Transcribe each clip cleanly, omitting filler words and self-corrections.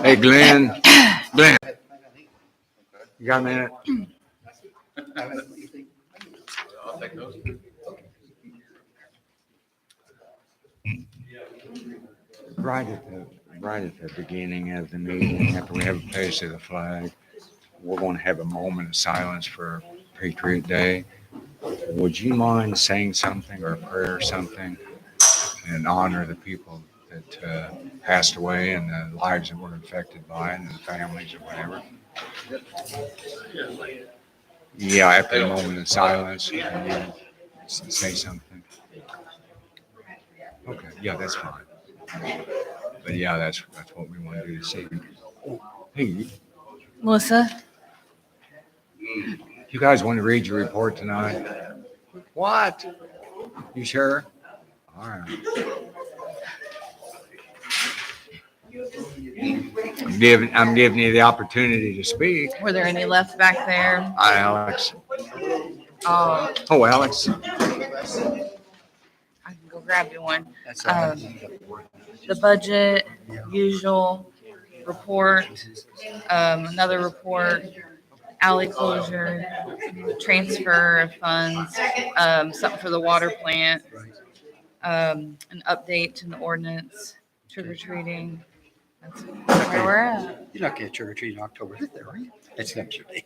Hey, Glenn, you got a minute? I'll take those. Right at the beginning of the meeting, after we have a pledge of the flag, we're going to have a moment of silence for Patriot Day. Would you mind saying something or a prayer or something in honor of the people that passed away and the lives that were affected by it and the families or whatever? Yeah, after a moment of silence, can you say something? Okay, yeah, that's fine. But yeah, that's what we want to do this evening. Hey, Melissa? you guys want to read your report tonight? What? You sure? All right. I'm giving you the opportunity to speak. Were there any left back there? Hi, Alex. Oh, Oh, Alex. I can go grab you one. The budget, usual report, another report, alley closure, transfer of funds, something for the water plant, an update to the ordinance, trick or treating. That's where we're at. You're not going to trick or treat in October 5th, are you? It's next day.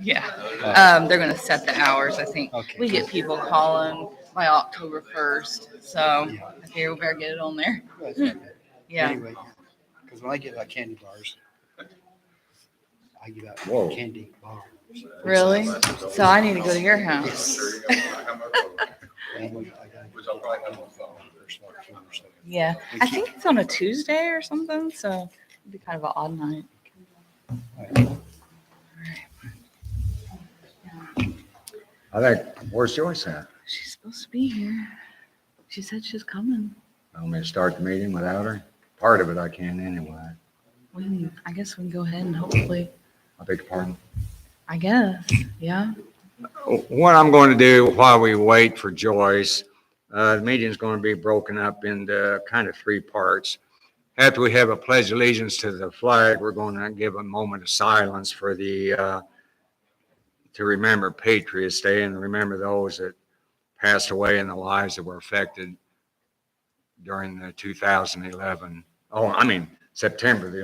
Yeah. They're going to set the hours, I think. Okay. We get people calling by October 1st. So Yeah. I figure we better get it on there. That's not bad. Yeah. Anyway, because when I give out candy bars, I give out Whoa. candy bars. Really? So I need to go to your house. Yeah. I think it's on a Tuesday or something. So it'd be kind of an odd night. Where's Joyce at? She's supposed to be here. She said she's coming. Want me to start the meeting without her? Part of it I can anyway. I guess we can go ahead and hopefully, I beg your pardon. I guess. Yeah. What I'm going to do while we wait for Joyce, the meeting's going to be broken up into kind of three parts. After we have a pledge of allegiance to the flag, we're going to give a moment of silence for to remember Patriots Day and remember those that passed away and the lives that were affected during the 2011, September the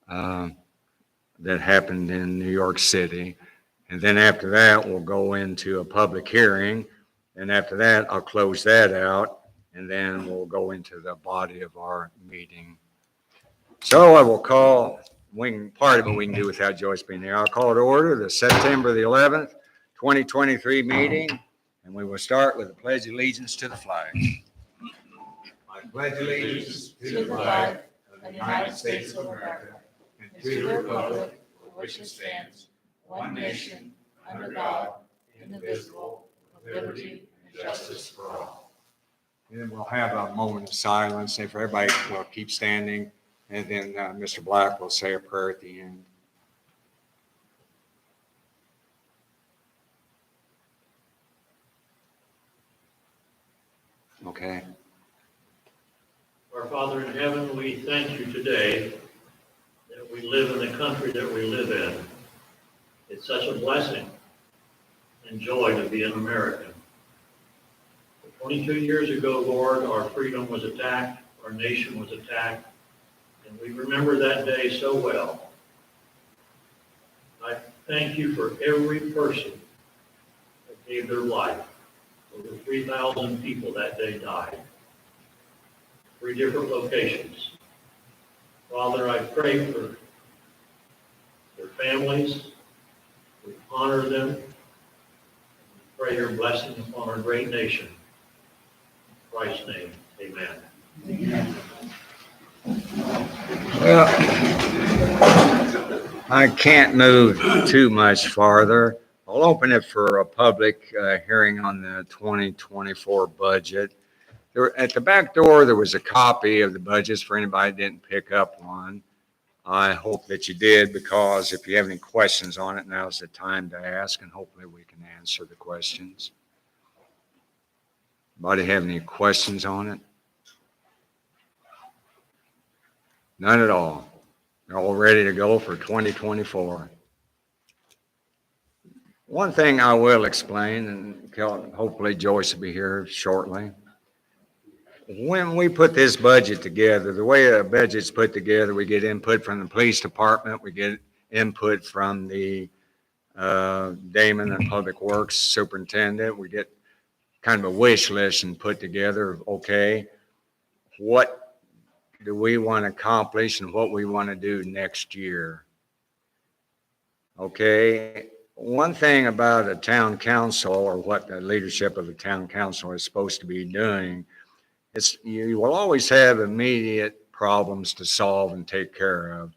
11th, that happened in New York City. And then after that, we'll go into a public hearing. And after that, I'll close that out. And then we'll go into the body of our meeting. So I will call, part of it we can do without Joyce being there. I'll call to order the September the 11th, 2023 meeting. And we will start with the Pledge of Allegiance to the flag. I pledge allegiance to the flag of the United States of America and to the republic for which it stands, one nation, under God, indivisible, with liberty and justice for all. And then we'll have a moment of silence. If everybody will keep standing, and then Mr. Black will say a prayer at the end. Okay. Our Father in heaven, we thank you today that we live in the country that we live in. It's such a blessing and joy to be an American. 22 years ago, Lord, our freedom was attacked, our nation was attacked, and we remember that day so well. I thank you for every person that gave their life. Over 3,000 people that day died. 3 different locations. Father, I pray for their families. We honor them. We pray your blessing upon our great nation. In Christ's name, amen. Well, I can't move too much farther. I'll open it for a public hearing on the 2024 budget. At the back door, there was a copy of the budgets for anybody that didn't pick up one. I hope that you did, because if you have any questions on it, now's the time to ask, and hopefully we can answer the questions. Anybody have any questions on it? None at all. They're all ready to go for 2024. One thing I will explain, and hopefully Joyce will be here shortly. When we put this budget together, the way a budget's put together, we get input from the police department, we get input from the Damon and Public Works Superintendent, we get kind of a wish list and put together of, okay, what do we want to accomplish and what we want to do next year? Okay, one thing about a town council, or what the leadership of the town council is supposed to be doing, is you will always have immediate problems to solve and take care of.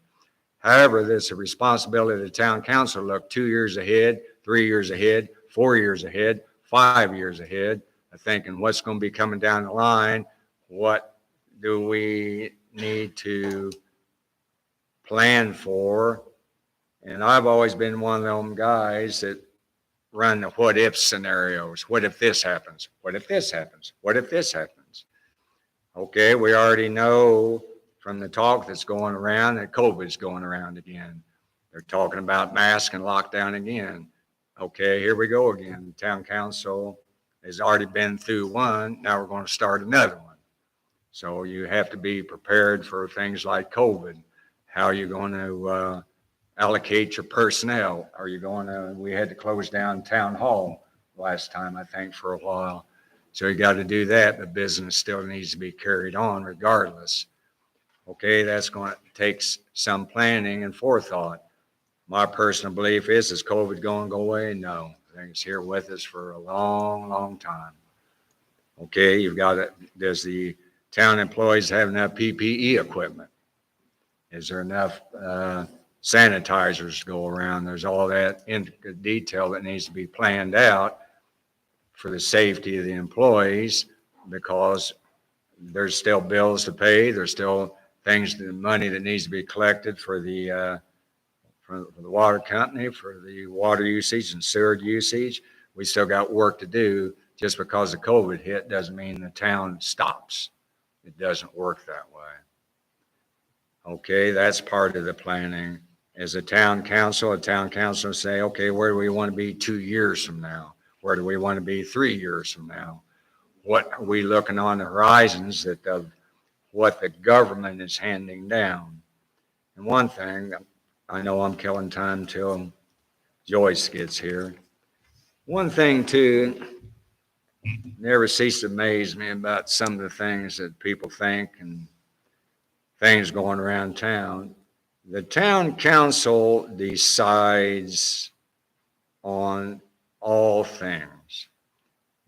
However, there's a responsibility of the town council to look 2 years ahead, 3 years ahead, 4 years ahead, 5 years ahead, thinking what's going to be coming down the line, what do we need to plan for. And I've always been one of them guys that run the what if scenarios. What if this happens? What if this happens? What if this happens? Okay, we already know from the talk that's going around that COVID's going around again. They're talking about mask and lockdown again. Okay, here we go again. The town council has already been through one. Now we're going to start another one. So you have to be prepared for things like COVID. How are you going to allocate your personnel? Are you going to, we had to close down town hall last time, I think, for a while. So you got to do that, but business still needs to be carried on regardless. Okay, that's going to take some planning and forethought. My personal belief is COVID going to go away? No, I think it's here with us for a long, long time. Okay, you've got it. Does the town employees have enough PPE equipment? Is there enough sanitizers to go around? There's all that in detail that needs to be planned out for the safety of the employees, because there's still bills to pay. There's still things, the money that needs to be collected for the water company, for the water usage and sewer usage. We still got work to do. Just because the COVID hit doesn't mean the town stops. It doesn't work that way. Okay, that's part of the planning. As a town council say, okay, where do we want to be 2 years from now? Where do we want to be 3 years from now? What are we looking on the horizons of what the government is handing down? And one thing, I know I'm killing time till Joyce gets here. One thing too, never ceased to amaze me about some of the things that people think and things going around town. The town council decides on all things.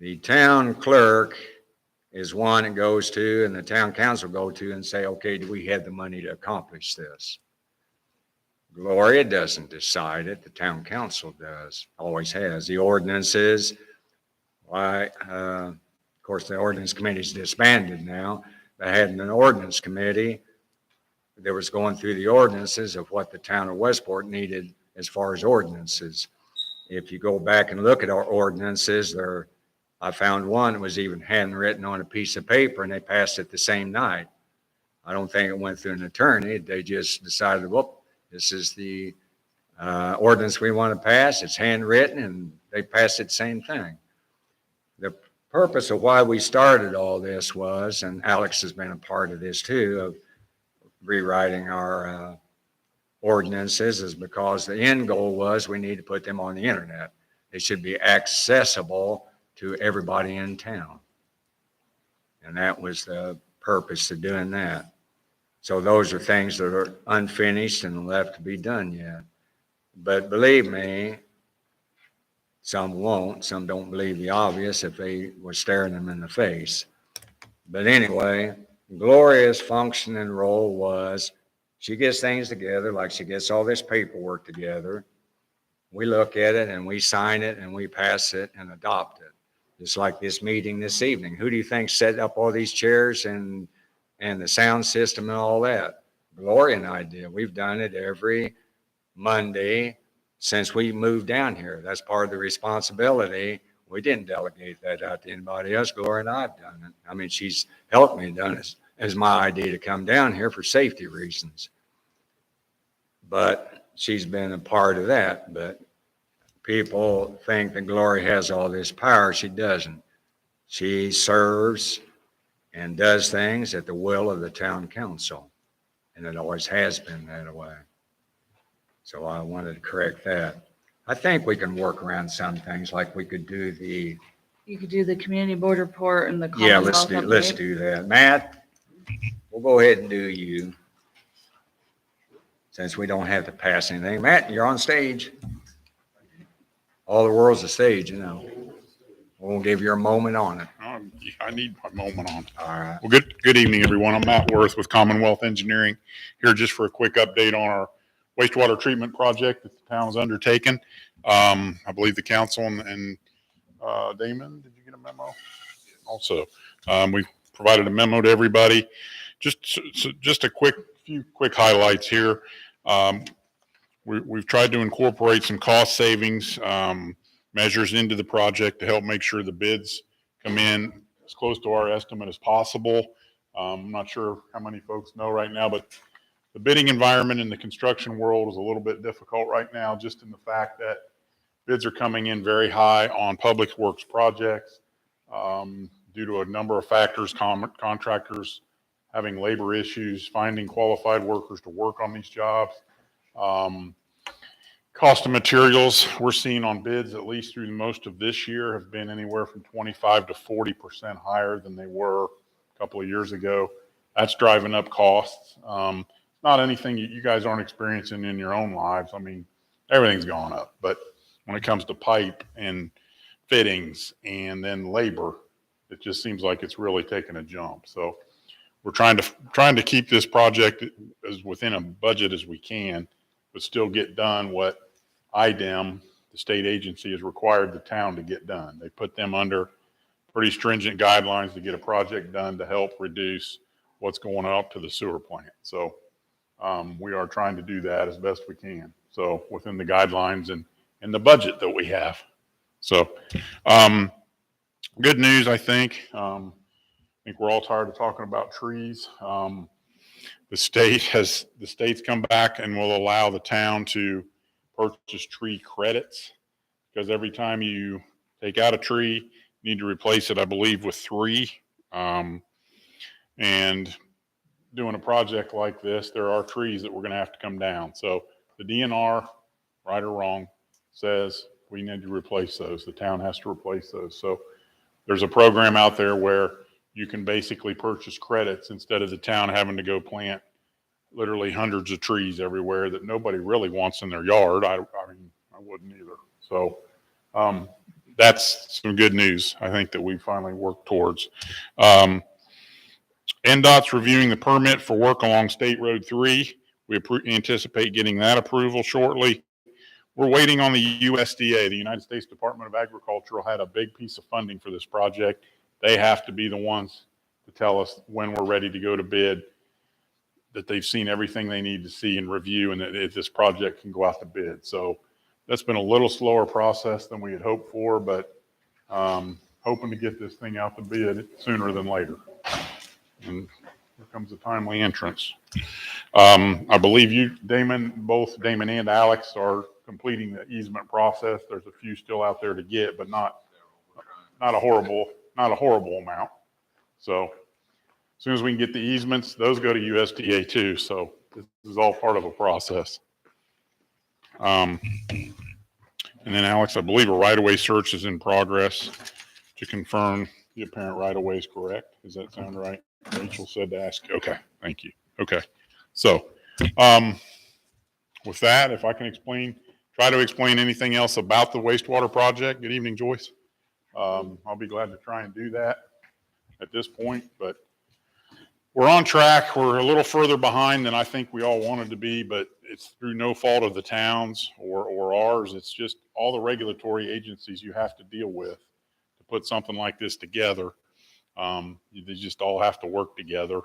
The town clerk is one that goes to, and the town council go to and say, okay, do we have the money to accomplish this? Gloria doesn't decide it, the town council does, always has. The ordinances, of course, the ordinance committee is disbanded now. They had an ordinance committee that was going through the ordinances of what the town of Westport needed as far as ordinances. If you go back and look at our ordinances, I found one that was even handwritten on a piece of paper, and they passed it the same night. I don't think it went through an attorney. They just decided, well, this is the ordinance we want to pass. It's handwritten, and they passed it, same thing. The purpose of why we started all this was, and Alex has been a part of this too, of rewriting our ordinances, is because the end goal was we need to put them on the internet. They should be accessible to everybody in town. And that was the purpose of doing that. So those are things that are unfinished and left to be done yet. But believe me, some won't. Some don't believe the obvious if they were staring them in the face. But anyway, Gloria's function and role was she gets things together, like she gets all this paperwork together. We look at it and we sign it and we pass it and adopt it. Just like this meeting this evening. Who do you think set up all these chairs and the sound system and all that? Gloria and I did. We've done it every Monday since we moved down here. That's part of the responsibility. We didn't delegate that out to anybody else. Gloria and I have done it. I mean, she's helped me done it as my idea to come down here for safety reasons. But she's been a part of that. But people think that Glory has all this power. She doesn't. She serves and does things at the will of the town council. And it always has been that way. So I wanted to correct that. I think we can work around some things, like we could do the, You could do the community board report and the yeah, let's Commonwealth update. do that. Matt, we'll go ahead and do you, since we don't have to pass anything. Matt, you're on stage. All the world's a stage, you know. We'll give you a moment on it. I need my moment on. All right. Well, good evening, everyone. I'm Matt Worth with Commonwealth Engineering, here just for a quick update on our wastewater treatment project that the town has undertaken. I believe the council and Damon, did you get a memo? Also, we provided a memo to everybody. Just a few quick highlights here. We've tried to incorporate some cost savings measures into the project to help make sure the bids come in as close to our estimate as possible. I'm not sure how many folks know right now, but the bidding environment in the construction world is a little bit difficult right now, just in the fact that bids are coming in very high on public works projects due to a number of factors, contractors having labor issues, finding qualified workers to work on these jobs. Cost of materials we're seeing on bids, at least through most of this year, have been anywhere from 25 to 40% higher than they were a couple of years ago. That's driving up costs. Not anything you guys aren't experiencing in your own lives. I mean, everything's gone up, but when it comes to pipe and fittings and then labor, it just seems like it's really taken a jump. So we're trying to keep this project as within a budget as we can, but still get done what IDEM, the state agency, has required the town to get done. They put them under pretty stringent guidelines to get a project done to help reduce what's going out to the sewer plant. So we are trying to do that as best we can. So within the guidelines and the budget that we have. So good news, I think. I think we're all tired of talking about trees. The state's come back and will allow the town to purchase tree credits, because every time you take out a tree, you need to replace it, I believe, with 3. And doing a project like this, there are trees that we're going to have to come down. So the DNR, right or wrong, says we need to replace those. The town has to replace those. So there's a program out there where you can basically purchase credits instead of the town having to go plant literally hundreds of trees everywhere that nobody really wants in their yard. I mean, I wouldn't either. So that's some good news, I think, that we finally worked towards. NDOT's reviewing the permit for work along State Road 3. We anticipate getting that approval shortly. We're waiting on the USDA, the United States Department of Agriculture, had a big piece of funding for this project. They have to be the ones to tell us when we're ready to go to bid, that they've seen everything they need to see and review, and that if this project can go out to bid. So that's been a little slower process than we had hoped for, but hoping to get this thing out to bid sooner than later. And here comes a timely entrance. I believe you, Damon, both Damon and Alex are completing the easement process. There's a few still out there to get, but not a horrible amount. So as soon as we can get the easements, those go to USDA too. So this is all part of a process. And then Alex, I believe a right-of-way search is in progress to confirm the apparent right-of-way is correct. Does that sound right? Rachel said to ask. Okay, thank you. Okay, so with that, if I can try to explain anything else about the wastewater project. Good evening, Joyce. I'll be glad to try and do that at this point, but we're on track. We're a little further behind than I think we all wanted to be, but it's through no fault of the towns or ours. It's just all the regulatory agencies you have to deal with to put something like this together. They just all have to work together.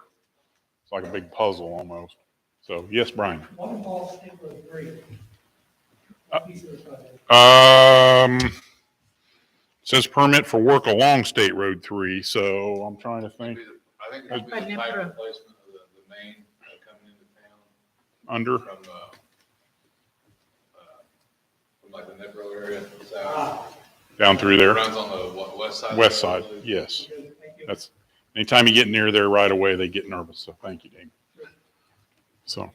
It's like a big puzzle almost. So yes, Brian. One ball State Road 3. Says permit for work along State Road 3. So I'm trying to think. I I think it's been a pipe replacement of the main coming into town Under, from like the Nipro area south. down through It there, runs on the west side. west side, yes. That's, anytime you get near there right away, they get nervous, so thank you, Dave. So,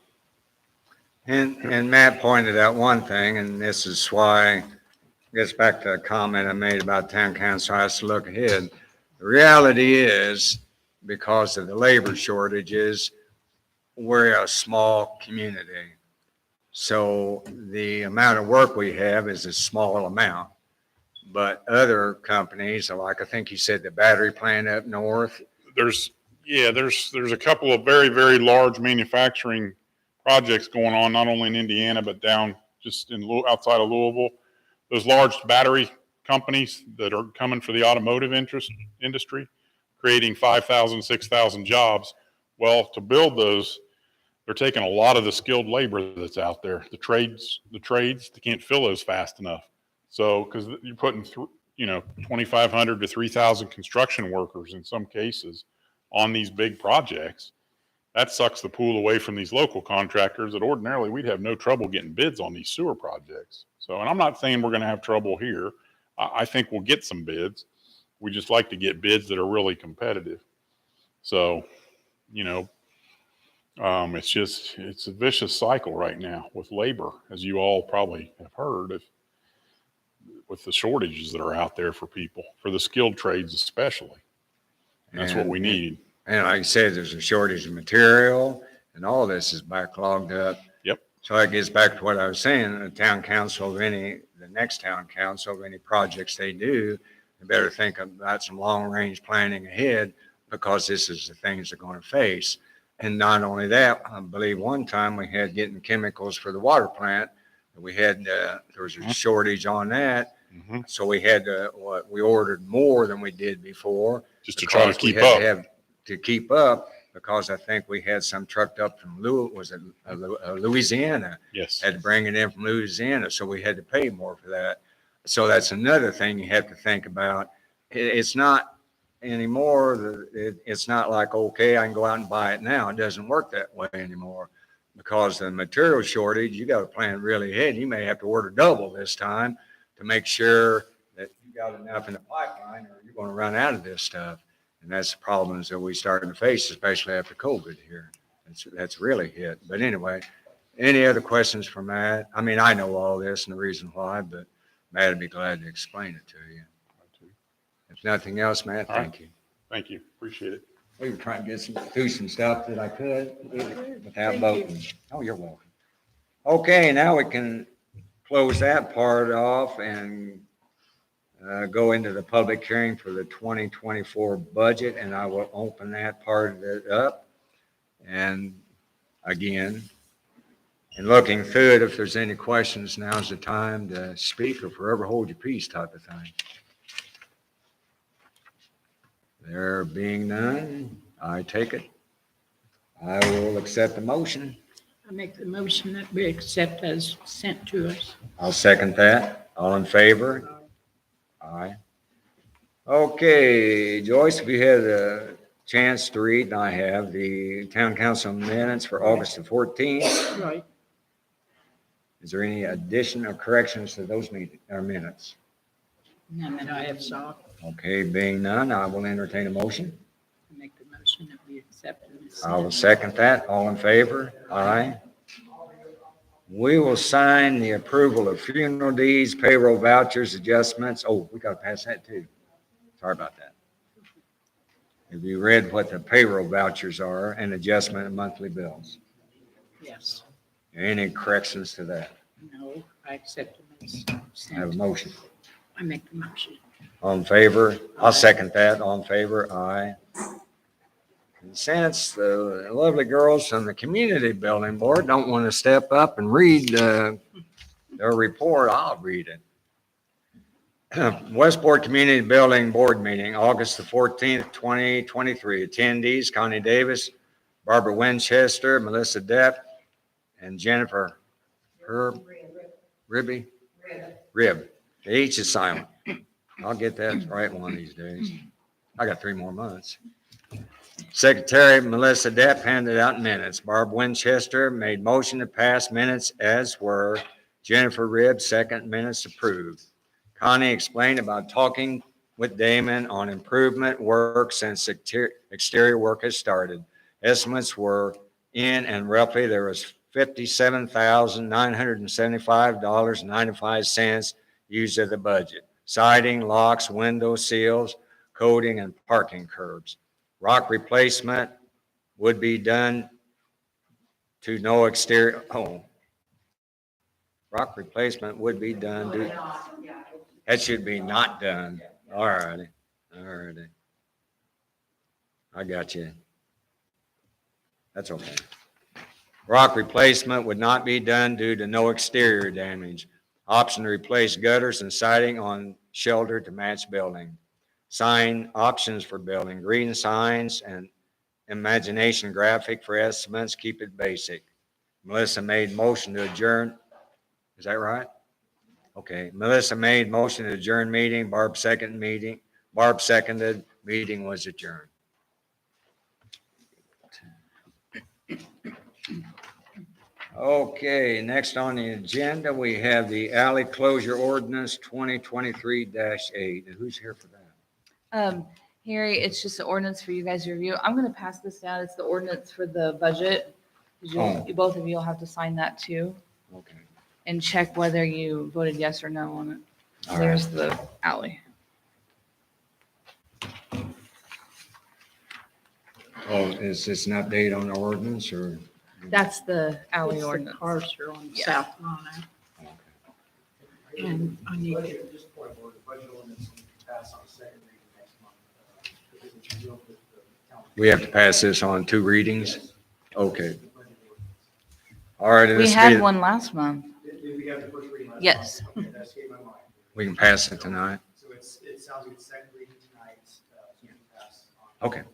And Matt pointed out one thing, and this is why, gets back to a comment I made about town council has to look ahead. The reality is, because of the labor shortages, we're a small community. So the amount of work we have is a small amount. But other companies, like I think you said the battery plant up north, there's a couple of very, very large manufacturing projects going on, not only in Indiana, but down just outside of Louisville. Those large battery companies that are coming for the automotive industry, creating 5,000, 6,000 jobs. Well, to build those, they're taking a lot of the skilled labor that's out there. The trades, they can't fill those fast enough. So, because you're putting 2,500 to 3,000 construction workers in some cases on these big projects. That sucks the pool away from these local contractors that ordinarily we'd have no trouble getting bids on these sewer projects. So, and I'm not saying we're going to have trouble here. I think we'll get some bids. We just like to get bids that are really competitive. So, it's a vicious cycle right now with labor, as you all probably have heard, with the shortages that are out there for people, for the skilled trades especially. And that's what we need. And like I said, there's a shortage of material, and all this is backlogged up. Yep. So that gets back to what I was saying, the next town council of any projects they do, they better think about some long-range planning ahead, because this is the things they're going to face. And not only that, I believe one time we had getting chemicals for the water plant. We had, there was a shortage on that. Mm-hmm. So we had we ordered more than we did before. Just to try to keep up. To keep up, because I think we had some trucked up from Louisiana. Yes. Had to bring it in from Louisiana, so we had to pay more for that. So that's another thing you have to think about. It's not anymore, it's not like, okay, I can go out and buy it now. It doesn't work that way anymore, because the material shortage, you got to plan really ahead. You may have to order double this time to make sure that you got enough in the pipeline, or you're going to run out of this stuff. And that's the problems that we starting to face, especially after COVID here. That's really hit. But anyway, any other questions for Matt? I mean, I know all this and the reason why, but Matt would be glad to explain it to you. If nothing else, Matt, thank you. Thank you. Appreciate it. We were trying to get through some stuff that I could without voting. Oh, you're welcome. Okay, now we can close that part off and go into the public hearing for the 2024 budget, and I will open that part of it up. And again, in looking through it, if there's any questions, now's the time to speak, or forever hold your peace type of thing. There being none, I take it. I will accept the motion. I make the motion that we accept as sent to us. I'll second that. All in favor? Aye. Okay, Joyce, if you had a chance to read, and I have, the town council minutes for August the 14th. Right. Is there any addition or corrections to those minutes? None that I have saw. Okay, being none, I will entertain a motion. I make the motion that we accept them as I will sent. second that. All in favor? Aye. We will sign the approval of funeral deeds, payroll vouchers, adjustments. Oh, we got to pass that too. Sorry about that. Have you read what the payroll vouchers are and adjustment of monthly bills? Yes. Any corrections to that? No, I accept them as I have a sent. motion. I make the motion. All in favor? I'll second that. All in favor? Aye. And since the lovely girls from the community building board don't want to step up and read their report, I'll read it. Westport Community Building Board Meeting, August the 14th, 2023. Attendees: Connie Davis, Barbara Winchester, Melissa Depp, and Jennifer Rib. Each is silent. I'll get that right one of these days. I got 3 more months. Secretary Melissa Depp handed out minutes. Barb Winchester made motion to pass minutes as were. Jennifer Ribb, second, minutes approved. Connie explained about talking with Damon on improvement work since exterior work has started. Estimates were in and roughly there was $57,975.95 used of the budget. Siding, locks, window seals, coating, and parking curbs. Rock replacement would be done to no exterior, rock replacement would be done. That should be not done. All righty, all righty. I got you. That's okay. Rock replacement would not be done due to no exterior damage. Option to replace gutters and siding on shelter to match building. Sign options for building, green signs and imagination graphic for estimates, keep it basic. Melissa made motion to adjourn. Is that right? Okay, Melissa made motion to adjourn meeting, Barb seconded, meeting was adjourned. Okay, next on the agenda, we have the alley closure ordinance 2023-8. Who's here for that? Harry, it's just an ordinance for you guys to review. I'm gonna pass this down. It's the ordinance for the budget. Both of you will have to sign that too Okay. and check whether you voted yes or no on it. All There's the alley. Oh, is this an update on the ordinance or? That's the alley It's the ordinance. parcel on Yeah. South Lana. And I need to, Just point of order, budget ordinance will be passed on second reading next month. Because it's dealt with the town. We have to pass this on 2 readings? Okay. All right. We this had be- one last month. Did we have the first reading last Yes. month? Okay, that escaped my mind. We can pass it tonight. So it sounds like it's second reading tonight, so you can pass on. Okay.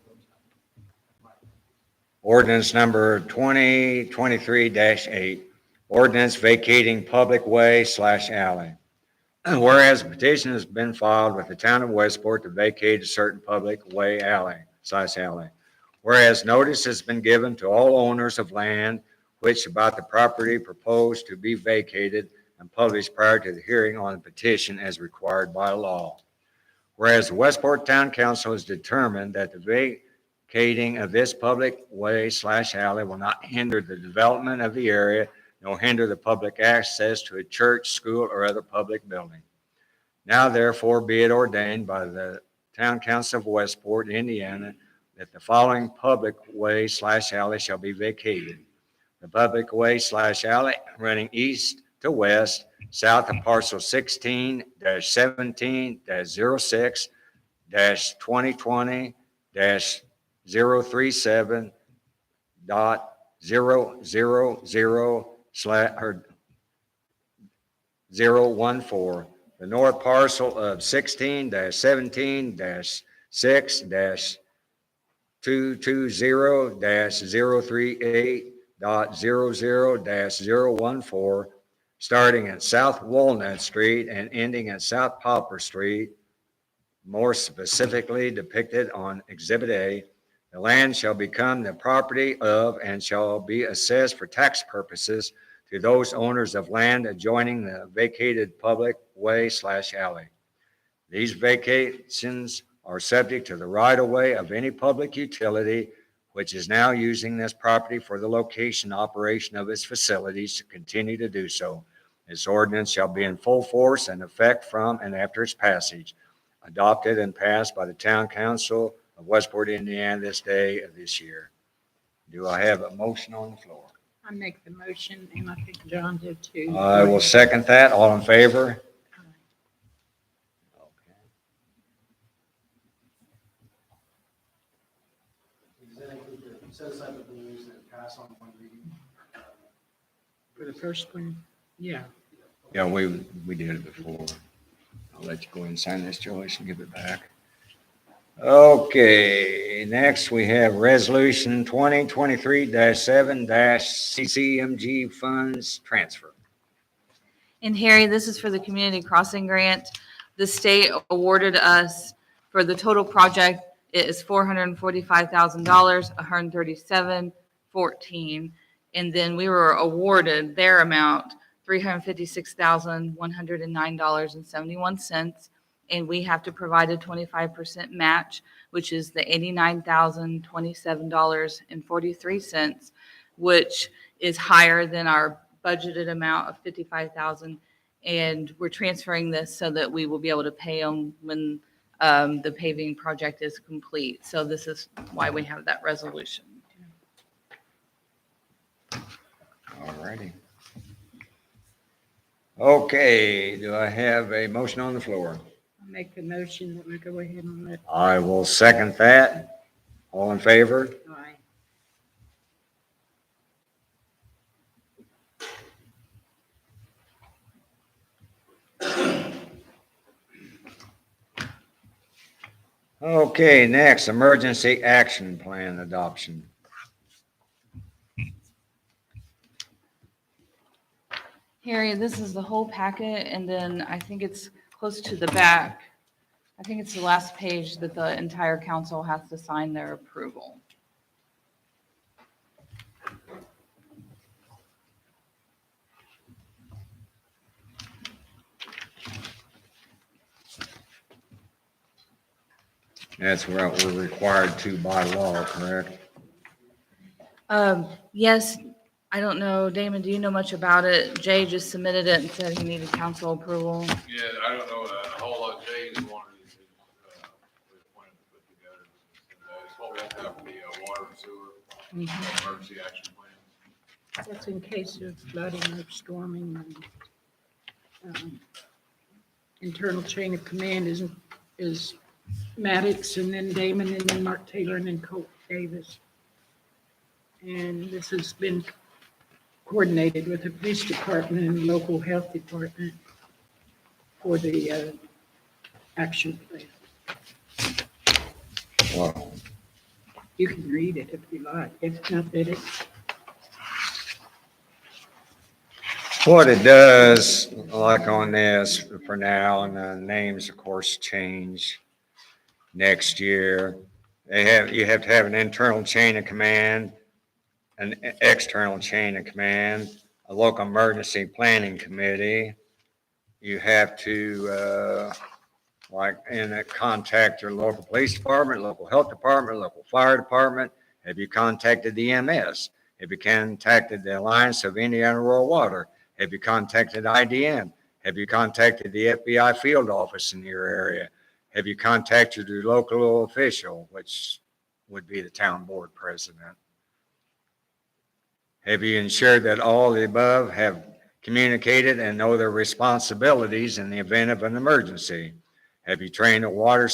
Ordinance number 2023-8, ordinance vacating public way/alley. Whereas a petition has been filed with the town of Westport to vacate a certain public way alley/alley. Whereas notice has been given to all owners of land which about the property proposed to be vacated and published prior to the hearing on the petition as required by law. Whereas the Westport Town Council has determined that the vacating of this public way/alley will not hinder the development of the area, nor hinder the public access to a church, school, or other public building. Now therefore be it ordained by the Town Council of Westport, Indiana, that the following public way/alley shall be vacated. The public way/alley running east to west, south of parcel 16-2020-037.000/014. The north parcel of 16-17-6-220-038.00-014, starting at South Walnut Street and ending at South Poplar Street, more specifically depicted on Exhibit A. The land shall become the property of and shall be assessed for tax purposes to those owners of land adjoining the vacated public way/alley. These vacations are subject to the right-of-way of any public utility which is now using this property for the location operation of its facilities to continue to do so. This ordinance shall be in full force and effect from and after its passage, adopted and passed by the Town Council of Westport, Indiana, this day of this year. Do I have a motion on the floor? I make the motion, and I think John did too. I will second that. All in favor? Okay. Does that include the set aside the rules and pass on one reading? For the first one, yeah. Yeah, we did it before. I'll let you go ahead and sign this, Joyce, and give it back. Okay, next we have Resolution 2023-7-CCMG funds transfer. And Harry, this is for the community crossing grant. The state awarded us for the total project it is $445,000, $137,14. And then we were awarded their amount, $356,109.71. And we have to provide a 25% match, which is the $89,027.43, which is higher than our budgeted amount of $55,000. And we're transferring this so that we will be able to pay them when the paving project is complete. So this is why we have that resolution. All righty. Okay, do I have a motion on the floor? I'll make the motion that we go ahead and let. I will second that. All in favor? Aye. Okay, next, emergency action plan adoption. Harry, this is the whole packet, and then I think it's close to the back. I think it's the last page that the entire council has to sign their approval. That's what we're required to by law, correct? Yes, I don't know, Damon, do you know much about it? Jay just submitted it and said he needed council approval. Yeah, I don't know a whole lot. Jay's wanted to, we wanted to put together. It's what we have to have for the water and sewer, emergency action plan. That's in case of flooding or storming. And internal chain of command is Maddox, and then Damon, and then Mark Taylor, and then Colt Davis. And this has been coordinated with the police department and local health department for the action plan. Well, You can read it if you like. If not, that it. what it does, like on this for now, and the names, of course, change next year. You have to have an internal chain of command, an external chain of command, a local emergency planning committee. You have to, contact your local police department, local health department, local fire department. Have you contacted the EMS? Have you contacted the Alliance of Indiana Rural Water? Have you contacted IDM? Have you contacted the FBI field office in your area? Have you contacted your local official, which would be the town board president? Have you ensured that all the above have communicated and know their responsibilities in the event of an emergency? Have you trained the water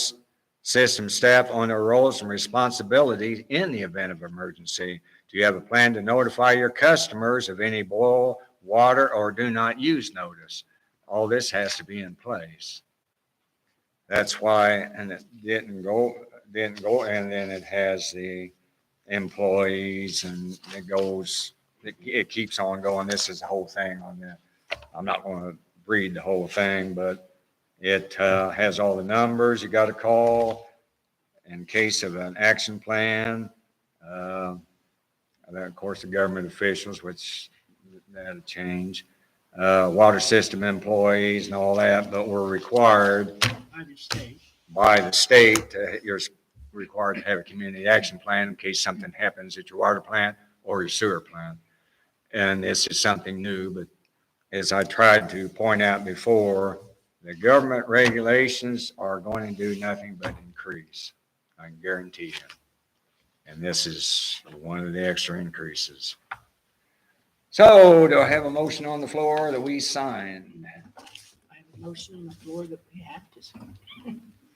system staff on their roles and responsibilities in the event of emergency? Do you have a plan to notify your customers of any boil, water, or do not use notice? All this has to be in place. That's why, and it didn't go, and then it has the employees, and it keeps on going. This is the whole thing on that. I'm not going to read the whole thing, but it has all the numbers you got to call in case of an action plan. And then, of course, the government officials, which that'll change. Water system employees and all that, but we're required By the state. by the state, you're required to have a community action plan in case something happens at your water plant or your sewer plant. And this is something new, but as I tried to point out before, the government regulations are going to do nothing but increase. I can guarantee you. And this is one of the extra increases. So do I have a motion on the floor that we signed? I have a motion on the floor that we have to sign.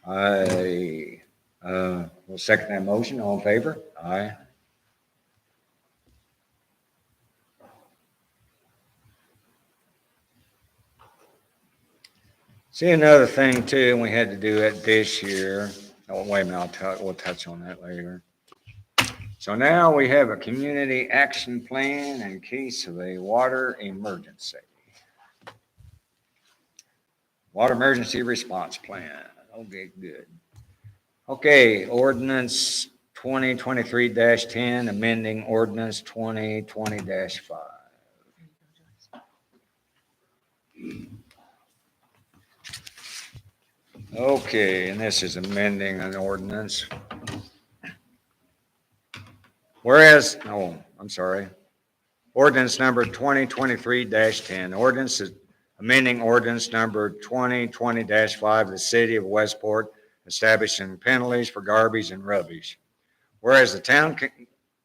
I will second that motion. All in favor? Aye. See, another thing too, and we had to do it this year. Oh, wait a minute, we'll touch on that later. So now we have a community action plan in case of a water emergency. Water emergency response plan. Okay, good. Okay, ordinance 2023-10, amending ordinance 2020-5. Okay, and this is amending an ordinance. Whereas, I'm sorry. Ordinance number 2023-10, ordinance is amending ordinance number 2020-5 of the city of Westport, establishing penalties for garbage and rubbish. Whereas the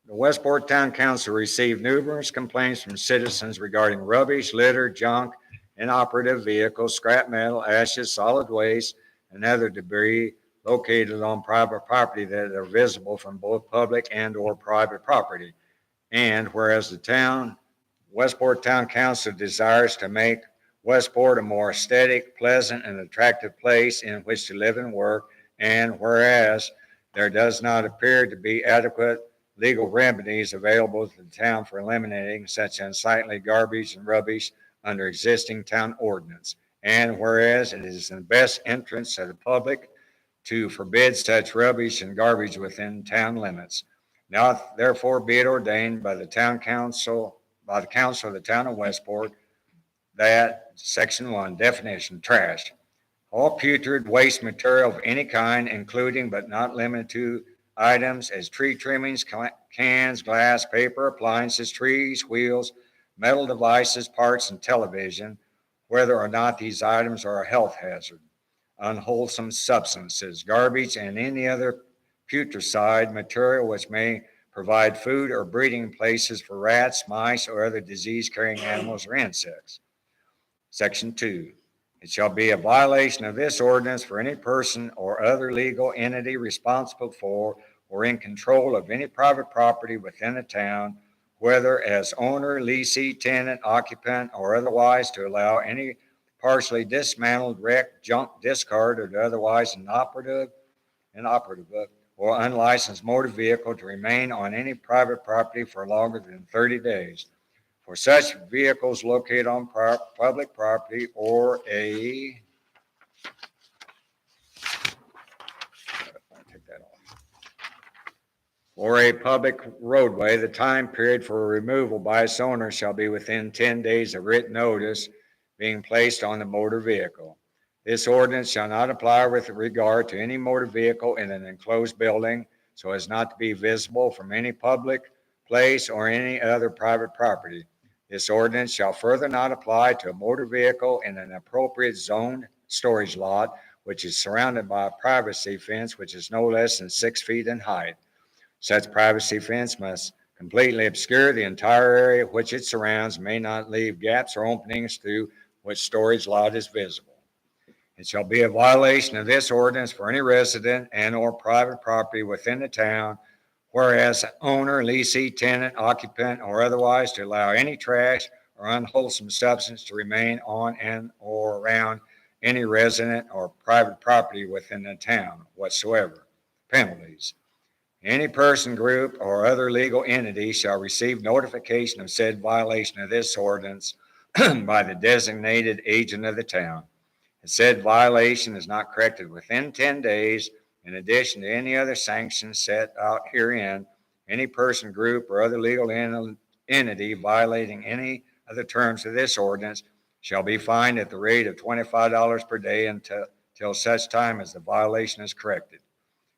Westport Town Council received numerous complaints from citizens regarding rubbish, litter, junk, inoperative vehicles, scrap metal, ashes, solid waste, and other debris located on private property that are visible from both public and/or private property. And whereas Westport Town Council desires to make Westport a more aesthetic, pleasant, and attractive place in which to live and work, and whereas there does not appear to be adequate legal remedies available to the town for eliminating such unsightly garbage and rubbish under existing town ordinance. And whereas it is in the best interest of the public to forbid such rubbish and garbage within town limits. Now therefore be it ordained by the council of the town of Westport that Section 1, definition, trash. All putrid waste material of any kind, including but not limited to items as tree trimmings, cans, glass, paper, appliances, trees, wheels, metal devices, parts, and television, whether or not these items are a health hazard, unwholesome substances, garbage, and any other putrefide material which may provide food or breeding places for rats, mice, or other disease-carrying animals or insects. Section 2. It shall be a violation of this ordinance for any person or other legal entity responsible for or in control of any private property within a town, whether as owner, leasee, tenant, occupant, or otherwise, to allow any partially dismantled, wrecked, junk, discard, or otherwise inoperative or unlicensed motor vehicle to remain on any private property for longer than 30 days. For such vehicles located on public property or a public roadway, the time period for removal by its owner shall be within 10 days of written notice being placed on the motor vehicle. This ordinance shall not apply with regard to any motor vehicle in an enclosed building so as not to be visible from any public place or any other private property. This ordinance shall further not apply to a motor vehicle in an appropriate zoned storage lot, which is surrounded by a privacy fence which is no less than 6 feet in height. Such privacy fence must completely obscure the entire area which it surrounds, may not leave gaps or openings through which storage lot is visible. It shall be a violation of this ordinance for any resident and or private property within the town, whereas owner, leasee, tenant, occupant, or otherwise, to allow any trash or unwholesome substance to remain on and or around any resident or private property within the town whatsoever. Penalties. Any person, group, or other legal entity shall receive notification of said violation of this ordinance by the designated agent of the town. If said violation is not corrected within 10 days, in addition to any other sanctions set out herein, any person, group, or other legal entity violating any of the terms of this ordinance shall be fined at the rate of $25 per day until such time as the violation is corrected.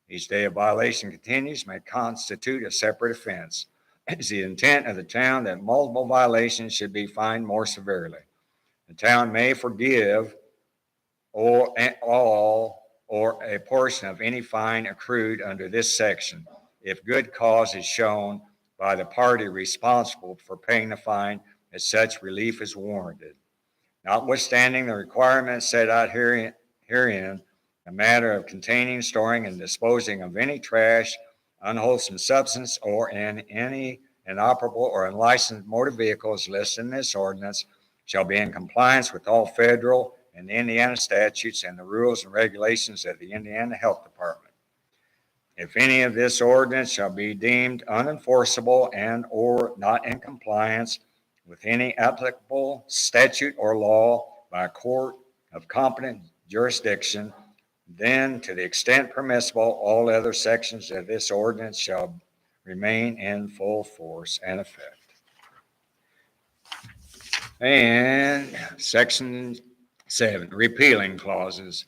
Each day a violation continues may constitute a separate offense. It is the intent of the town that multiple violations should be fined more severely. The town may forgive all or a portion of any fine accrued under this section if good cause is shown by the party responsible for paying the fine as such relief is warranted. Notwithstanding the requirements set out herein, the matter of containing, storing, and disposing of any trash, unwholesome substance, or in any inoperable or unlicensed motor vehicles listed in this ordinance shall be in compliance with all federal and Indiana statutes and the rules and regulations of the Indiana Health Department. If any of this ordinance shall be deemed unenforceable and or not in compliance with any applicable statute or law by a court of competent jurisdiction, Then, to the extent permissible, all other sections of this ordinance shall remain in full force and effect. And section 7, repealing clauses.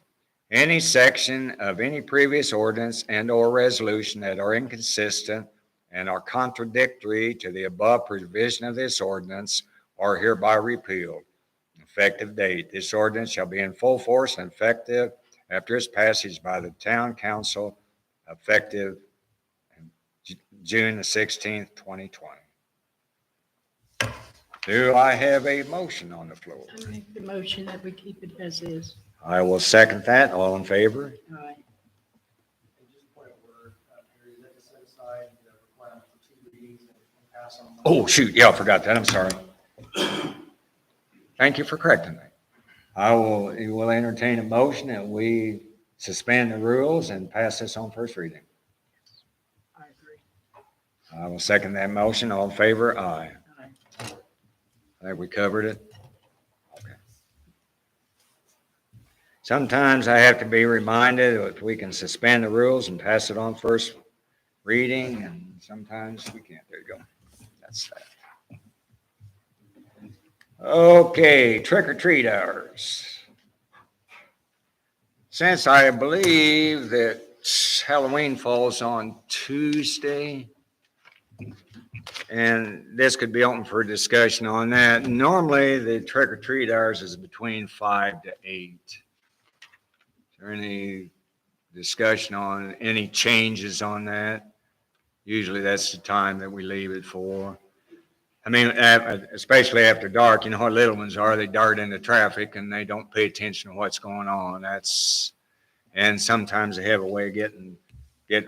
Any section of any previous ordinance and/or resolution that are inconsistent and are contradictory to the above provision of this ordinance are hereby repealed. Effective date. This ordinance shall be in full force and effective after its passage by the town council, effective June the 16th, 2020. Do I have a motion on the floor? I make the motion that we keep it as is. I will second that. All in favor? Aye. And just a point of order, Harry, is that to set aside the requirement for 2 readings and pass on? Oh, shoot. Yeah, I forgot that. I'm sorry. Thank you for correcting me. You will entertain a motion that we suspend the rules and pass this on first reading. I agree. I will second that motion. All in favor? Aye. Aye. I think we covered it. Okay. Sometimes I have to be reminded if we can suspend the rules and pass it on first reading, and sometimes we can't. There you go. That's that. Okay, trick or treat hours. Since I believe that Halloween falls on Tuesday, and this could be open for discussion on that. Normally, the trick or treat hours is between 5 to 8. Is there any discussion on any changes on that? Usually that's the time that we leave it for. I mean, especially after dark, you know how little ones are. They dart into traffic and they don't pay attention to what's going on. And sometimes they have a way of getting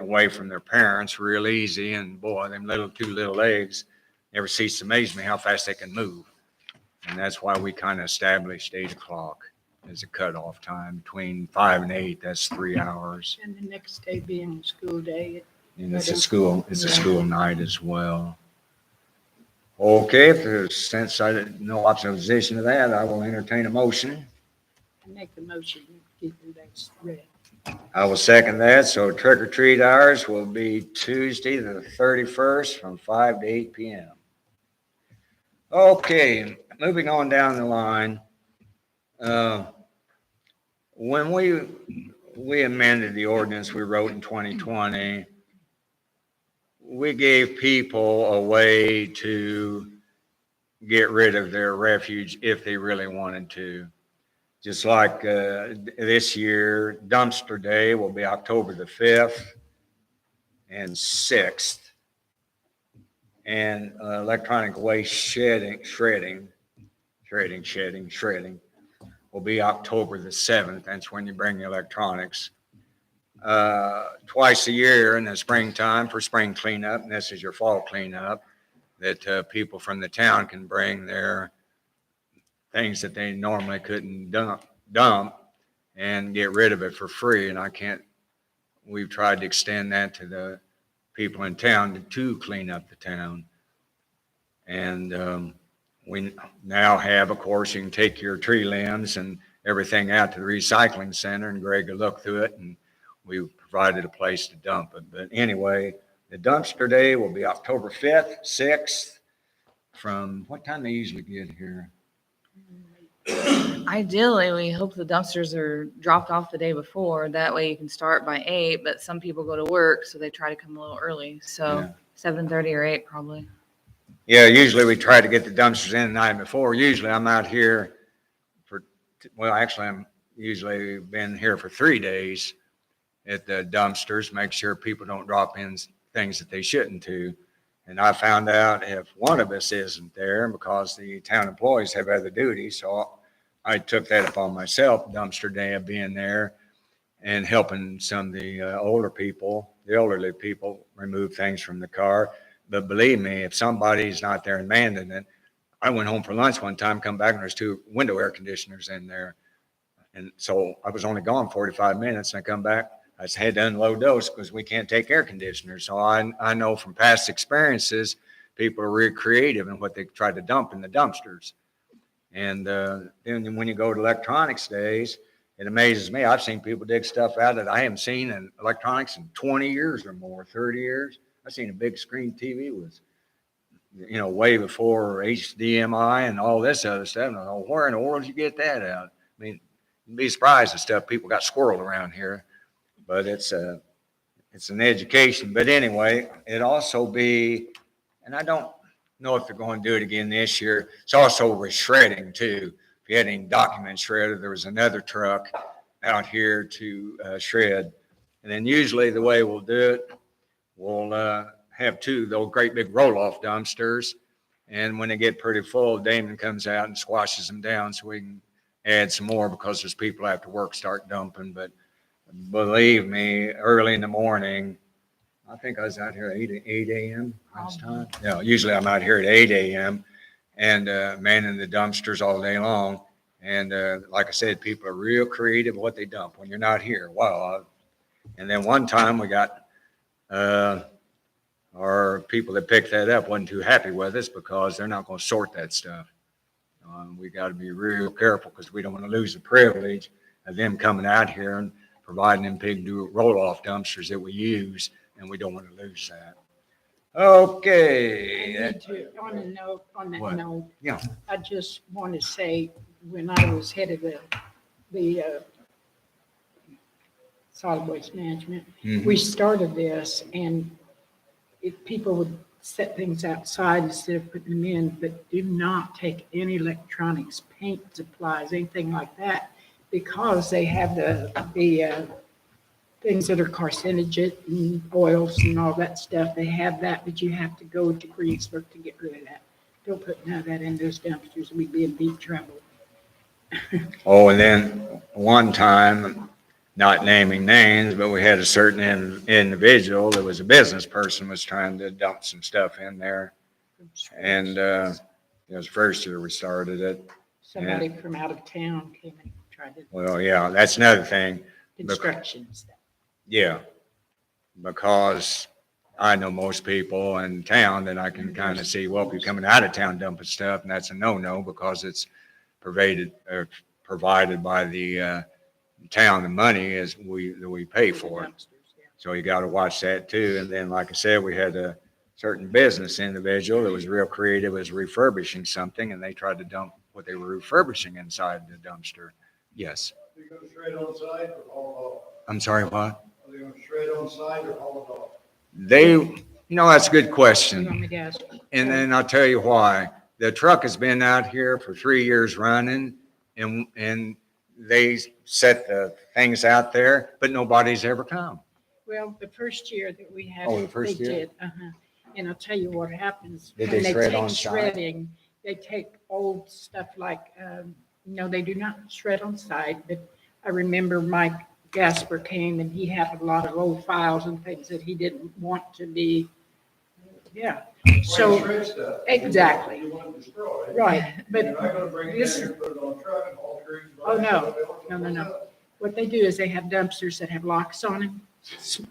away from their parents real easy. And boy, them two little legs never cease to amaze me how fast they can move. And that's why we kind of established 8 o'clock as a cutoff time. Between 5 and 8, that's 3 hours. And the next day being school day. And it's a school night as well. Okay, since I had no opposition to that, I will entertain a motion. I make the motion, keep it as read. I will second that. So trick or treat hours will be Tuesday, the 31st from 5 to 8 p.m. Okay, moving on down the line. When we amended the ordinance we wrote in 2020, we gave people a way to get rid of their refuge if they really wanted to. Just like this year, dumpster day will be October the 5th and 6th. And electronic waste shredding will be October the 7th. That's when you bring the electronics. Twice a year in the springtime for spring cleanup, and this is your fall cleanup, that people from the town can bring their things that they normally couldn't dump and get rid of it for free. And we've tried to extend that to the people in town to clean up the town. And we now have, of course, you can take your tree limbs and everything out to the recycling center, and Greg will look through it, and we provided a place to dump it. But anyway, the dumpster day will be October 5th, 6th, from what time they usually get here? Ideally, we hope the dumpsters are dropped off the day before. That way you can start by 8, but some people go to work, so they try to come a little early. So Yeah. 7:30 or 8 probably. Yeah, usually we try to get the dumpsters in the night before. Usually I'm out here actually I'm usually been here for 3 days at the dumpsters, make sure people don't drop in things that they shouldn't to. And I found out if one of us isn't there, because the town employees have other duties, so I took that upon myself, dumpster day, of being there and helping some of the elderly people remove things from the car. But believe me, if somebody's not there and manning it, I went home for lunch one time, come back, and there's 2 window air conditioners in there. And so I was only gone 45 minutes, and I come back, I just had to unload those because we can't take air conditioners. So I know from past experiences, people are really creative in what they try to dump in the dumpsters. And then when you go to electronics days, it amazes me. I've seen people dig stuff out that I haven't seen in electronics in 20 years or more, 30 years. I've seen a big screen TV was, way before HDMI and all this other stuff. And I don't know, where in the world did you get that out? I mean, you'd be surprised at stuff people got squirreled around here, but it's an education. But anyway, it also be, and I don't know if they're going to do it again this year. It's also with shredding too. If you had any document shredder, there was another truck out here to shred. And then usually the way we'll do it, we'll have two, those great big roll-off dumpsters. And when they get pretty full, Damon comes out and squashes them down so we can add some more because there's people after work start dumping. But believe me, early in the morning, I think I was out here at 8 a.m. last time. No, usually I'm out here at 8 a.m. and manning the dumpsters all day long. And like I said, people are real creative what they dump when you're not here. Wow. And then one time we got our people that picked that up wasn't too happy with us because they're not going to sort that stuff. We got to be real careful because we don't want to lose the privilege of them coming out here and providing them big roll-off dumpsters that we use, and we don't want to lose that. Okay. I need to, on that What? note, Yeah. I just want to say, when I was head of the solid waste management, Mhm. we started this, and if people would set things outside instead of putting them in, but do not take any electronics, paint supplies, anything like that, because they have the things that are carcinogen and oils and all that stuff. They have that, but you have to go to Greensburg to get rid of that. Don't put none of that in those dumpsters. We'd be in deep trouble. Oh, and then one time, not naming names, but we had a certain individual that was a business person was trying to dump some stuff in there. And it was the first year we started it. Somebody from out of town came and tried to Well, yeah, that's another thing. construction stuff. Yeah, because I know most people in town that I can kind of see, well, if you're coming out of town dumping stuff, and that's a no-no because it's provided by the town. The money is we pay for it. So you got to watch that too. And then, like I said, we had a certain business individual that was real creative, was refurbishing something, and they tried to dump what they were refurbishing inside the dumpster. Yes. Are you gonna shred on site or haul I'm sorry, what? it off? Are they gonna shred on site or haul it off? That's a good You question. want me to ask? And then I'll tell you why. The truck has been out here for 3 years running, and they set the things out there, but nobody's ever come. Well, the first year that we had. Oh, the first they year? did, And I'll tell you what happens. Did when they shred take on site? shredding, they take old stuff like, they do not shred on site, but I remember Mike Gasper came and he had a lot of old files and things that he didn't want to be, yeah. So, Shred stuff. exactly, You want it destroyed. right, but You're not gonna bring it in this- here, put it on a truck and haul trees. Oh, no. What they do is they have dumpsters that have locks on them,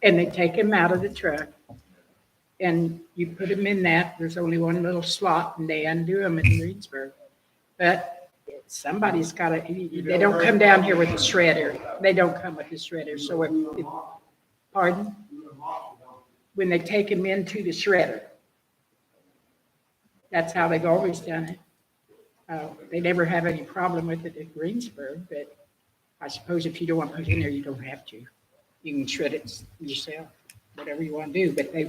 and they take them out of the truck. And you put them in that, there's only one little slot, and they undo them in Greensburg. But somebody's got to, they don't come down here with a shredder. They don't come with a shredder, so pardon? When they take them into the shredder. That's how they've always done it. They never have any problem with it at Greensburg, but I suppose if you don't want to put it in there, you don't have to. You can shred it yourself, whatever you want to do, but they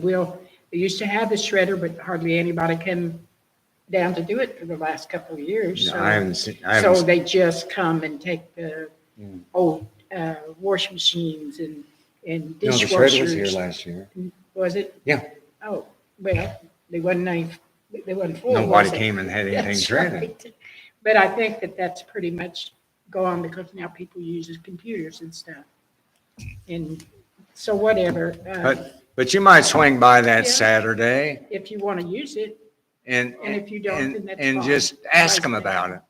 used to have the shredder, but hardly anybody came down to do it for the last couple of years. I haven't seen, So they just come and take the old washing machines and no, the shredder was here dishwashers. last year. Was it? Yeah. Oh, well, they wasn't full. Nobody was it? came and had anything That's shredded. right. But I think that that's pretty much gone because now people use computers and stuff. And so whatever, But you might swing by that Yeah. Saturday if you want to use it, and, and if you don't, then that's and fine. just ask them about it.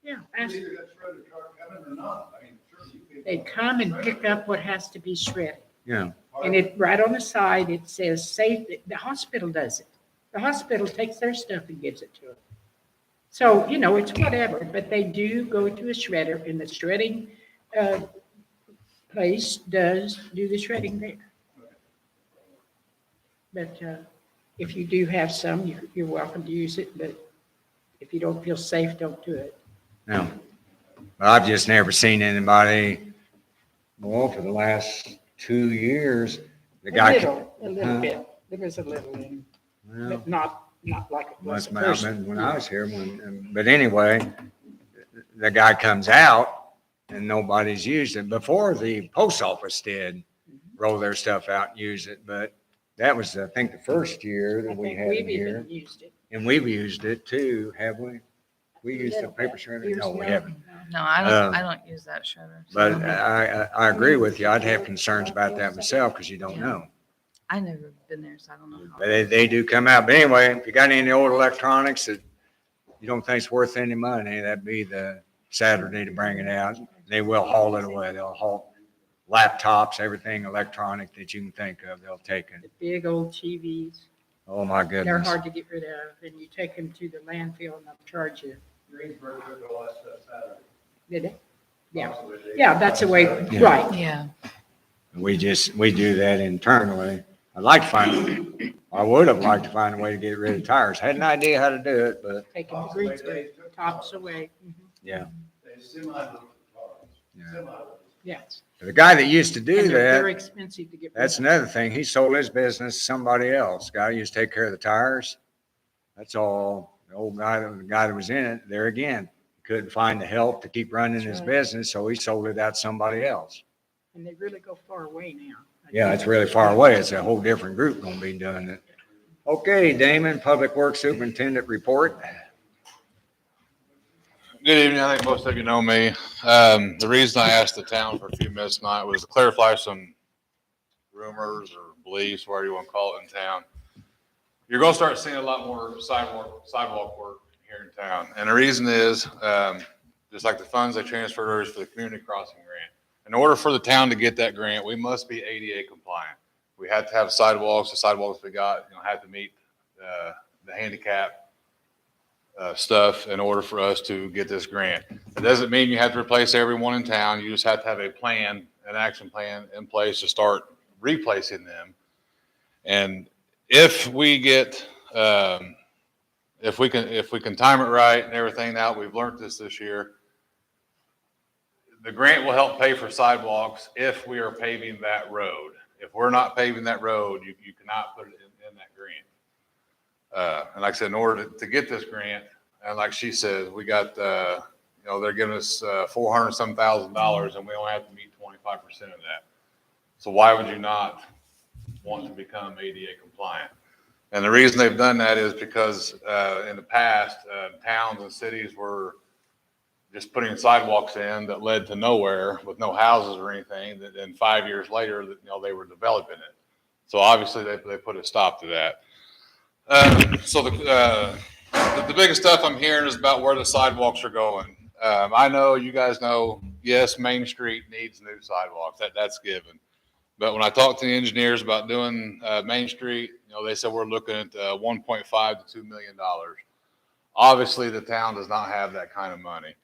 yeah, ask. Either that shredder truck coming or not. I mean, sure, you can. They come and pick up what has to be shredded. Yeah. And it, right on the side, it says safe, the hospital does it. The hospital takes their stuff and gives it to them. So, it's whatever, but they do go to a shredder, and the shredding place does do the shredding there. But if you do have some, you're welcome to use it, but if you don't feel safe, don't do it. No. But I've just never seen anybody, well, for the last 2 years, the guy. A little bit. There was a little in, Well, but not like it was must the have first. been when I was here, but anyway, the guy comes out and nobody's used it. Before, the post office did roll their stuff out and use it, but that was, I think, the first year I that we think had it we've here. even used it. And we've used it too, have we? We used the paper shredder? Years No, we ago. haven't. No, I don't use that shredder. But I agree with you. I'd have concerns about that myself because you don't know. I never been there, so I don't know how. But they do come out. But anyway, if you got any old electronics that you don't think's worth any money, that'd be the Saturday to bring it out. They will haul it away. They'll haul laptops, everything electronic that you can think of. They'll take it. The big old TVs, Oh, my they're goodness. hard to get rid of, and you take them to the landfill and they'll charge you. Greensburg took all that stuff Saturday. Did they? Yeah, Possibly they- yeah, that's the way, Yeah. right. Yeah. We do that internally. I would have liked to find a way to get rid of tires. Had an idea how to do it, but Take them to Possibly Greensburg, they took tops away. Mhm. yeah. They semi-loaded cars. Yeah. Semi-loaded. Yeah. The guy that used to do And they're that, expensive to get rid that's of. another thing. He sold his business to somebody else. Guy used to take care of the tires. That's all. The old guy, the guy that was in it, there again, couldn't find the help to keep running his That's right. business, so he sold it out to somebody else. And they really go far away now. Yeah, it's really far away. It's a whole different group gonna be doing it. Okay, Damon, Public Works Superintendent report. Good evening. I think most of you know me. The reason I asked the town for a few minutes tonight was to clarify some rumors or beliefs, whatever you want to call it, in town. You're going to start seeing a lot more sidewalk work here in town. And the reason is, just like the funds they transferred is for the community crossing grant. In order for the town to get that grant, we must be ADA compliant. We had to have sidewalks. The sidewalks we got, had to meet the handicap stuff in order for us to get this grant. It doesn't mean you have to replace everyone in town. You just have to have a plan, an action plan in place to start replacing them. And if we get, if we can time it right and everything out, we've learned this year. The grant will help pay for sidewalks if we are paving that road. If we're not paving that road, you cannot put it in that grant. And like I said, in order to get this grant, and like she says, we got, they're giving us $400 some thousand, and we only have to meet 25% of that. So why would you not want to become ADA compliant? And the reason they've done that is because in the past, towns and cities were just putting sidewalks in that led to nowhere with no houses or anything. That then 5 years later, they were developing it. So obviously they put a stop to that. So the biggest stuff I'm hearing is about where the sidewalks are going. I know you guys know, yes, Main Street needs new sidewalks. That's given. But when I talked to the engineers about doing Main Street, they said we're looking at $1.5 to $2 million. Obviously, the town does not have that kind of money.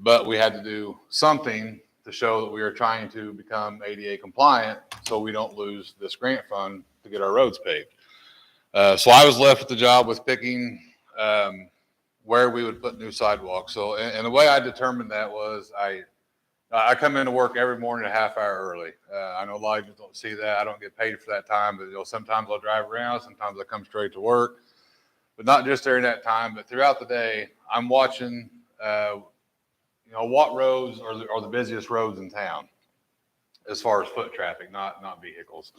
But we had to do something to show that we are trying to become ADA compliant so we don't lose this grant fund to get our roads paved. So I was left with the job with picking where we would put new sidewalks. So, and the way I determined that was I come into work every morning a half hour early. I know a lot of you don't see that. I don't get paid for that time, but sometimes I'll drive around, sometimes I come straight to work. But not just during that time, but throughout the day, I'm watching, what roads are the busiest roads in town as far as foot traffic, not vehicles.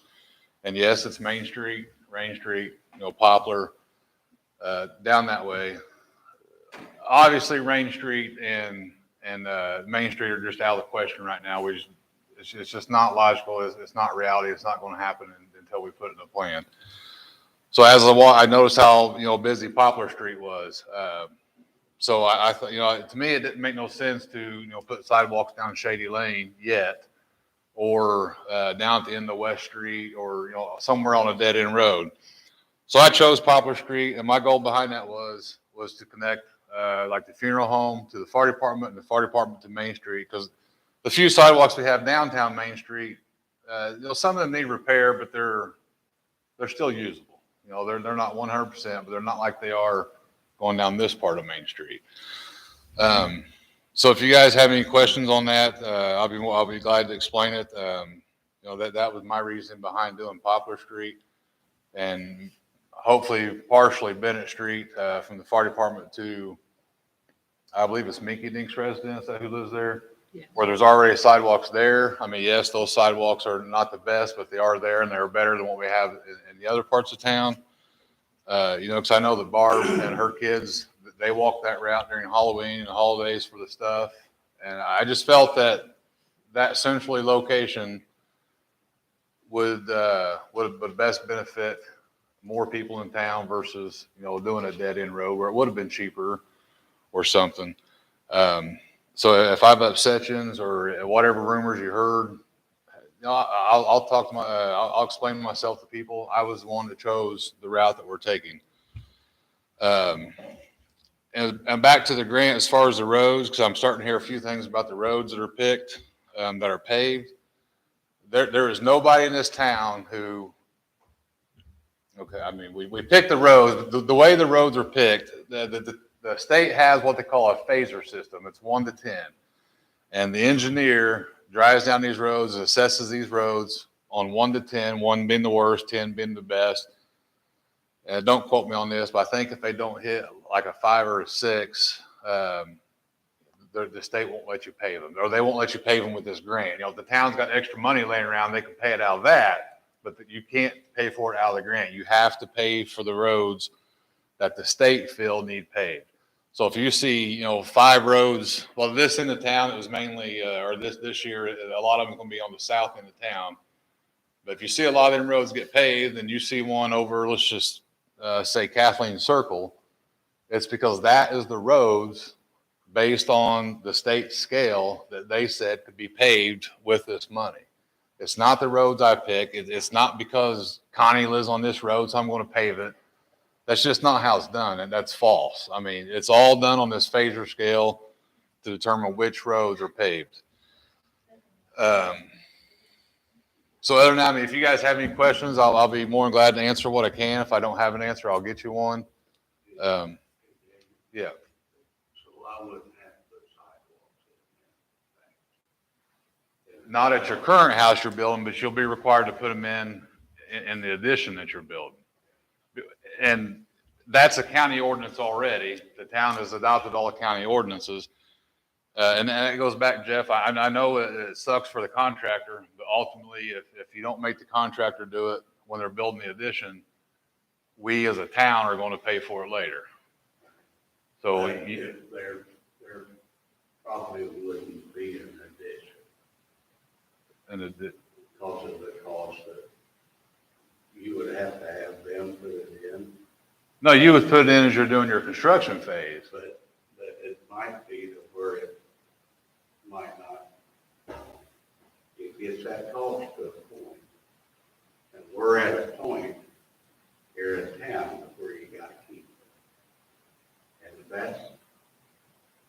And yes, it's Main Street, Rain Street, Poplar, down that way. Obviously, Rain Street and Main Street are just out of the question right now. It's just not logical. It's not reality. It's not going to happen until we put it in a plan. So as I noticed how busy Poplar Street was. So I thought, to me, it didn't make no sense to put sidewalks down Shady Lane yet, or down at the end of West Street, or somewhere on a dead end road. So I chose Poplar Street, and my goal behind that was to connect like the funeral home to the fire department, and the fire department to Main Street, because the few sidewalks we have downtown Main Street, some of them need repair, but they're still usable. They're not 100%, but they're not like they are going down this part of Main Street. So if you guys have any questions on that, I'll be glad to explain it. That was my reason behind doing Poplar Street, and hopefully partially Bennett Street, from the fire department to, I believe it's Minky Dink's residence who lives there, Yes. where there's already sidewalks there. I mean, yes, those sidewalks are not the best, but they are there and they're better than what we have in the other parts of town. Because I know that Barb and her kids, they walk that route during Halloween and holidays for the stuff. And I just felt that centrally location would best benefit more people in town versus, doing a dead end road where it would have been cheaper or something. So if I've upset you or whatever rumors you heard, I'll talk to I'll explain myself to people. I was the one that chose the route that we're taking. And back to the grant as far as the roads, because I'm starting to hear a few things about the roads that are picked, that are paved. There is nobody in this town who, okay, I mean, we picked the roads. The way the roads are picked, the state has what they call a phaser system. It's 1 to 10. And the engineer drives down these roads, assesses these roads on 1 to 10, 1 being the worst, 10 being the best. Don't quote me on this, but I think if they don't hit like a 5 or a 6, the state won't let you pave them, or they won't let you pave them with this grant. If the town's got extra money laying around, they can pay it out of that, but you can't pay for it out of the grant. You have to pay for the roads that the state feel need paved. So if you see, 5 roads, well, this in the town, it was mainly, or this year, a lot of them are going to be on the south end of town. But if you see a lot of them roads get paved, and you see one over, let's just say Kathleen Circle, it's because that is the roads based on the state scale that they said could be paved with this money. It's not the roads I pick. It's not because Connie lives on this road, so I'm going to pave it. That's just not how it's done, and that's false. I mean, it's all done on this phaser scale to determine which roads are paved. So other than that, I mean, if you guys have any questions, I'll be more than glad to answer what I can. If I don't have an answer, I'll get you one. Yeah. So I wouldn't have to put sidewalks in. Not at your current house you're building, but you'll be required to put them in the addition that you're building. And that's a county ordinance already. The town has adopted all the county ordinances. And it goes back, Jeff, I know it sucks for the contractor, but ultimately, if you don't make the contractor do it when they're building the addition, we as a town are going to pay for it later. So There probably wouldn't be an addition because of the cost that you would have to have them put it in. no, you would put it in as you're doing your construction phase. But it might be to where it might not. It gets that cost to a point. And we're at a point here in town where you gotta keep it. And if that's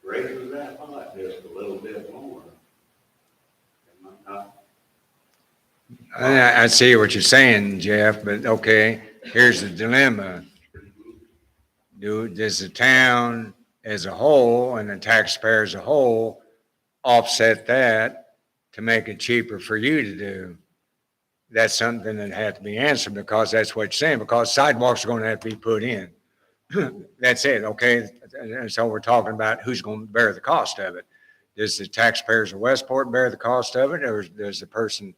raises that pot just a little bit more, it might not. I see what you're saying, Jeff, but okay, here's the dilemma. Does the town as a whole and the taxpayer as a whole offset that to make it cheaper for you to do? That's something that had to be answered, because that's what you're saying, because sidewalks are going to have to be put in. That's it, okay? And so we're talking about who's going to bear the cost of it. Does the taxpayers of Westport bear the cost of it, or does the person,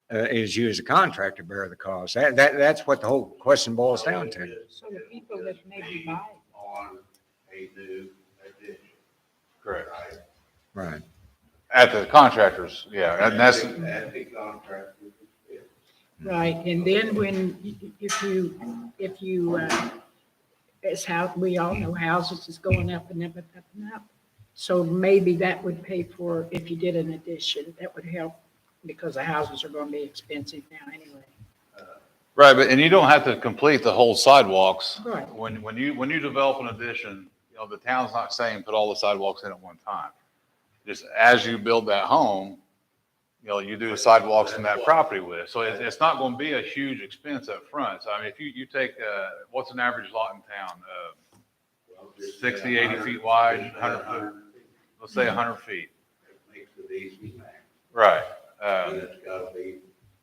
is you as a contractor bear the cost? That's what the whole question boils down to. So the people that maybe buy On a new addition. Correct. Right? Right. At the contractors, yeah, and that's, At the contractor. right, and then if you, it's how, we all know houses is going up and up and up and up. So maybe that would pay for, if you did an addition, that would help, because the houses are going to be expensive now anyway. right, but, and you don't have to complete the whole sidewalks. Right. When you develop an addition, the town's not saying put all the sidewalks in at one time. Just as you build that home, you do sidewalks in that property with. So it's not going to be a huge expense up front. So I mean, if you take, what's an average lot in town? 60, 80 feet wide, 100 foot, let's say 100 feet. Makes it easy, man. Right. And it's gotta be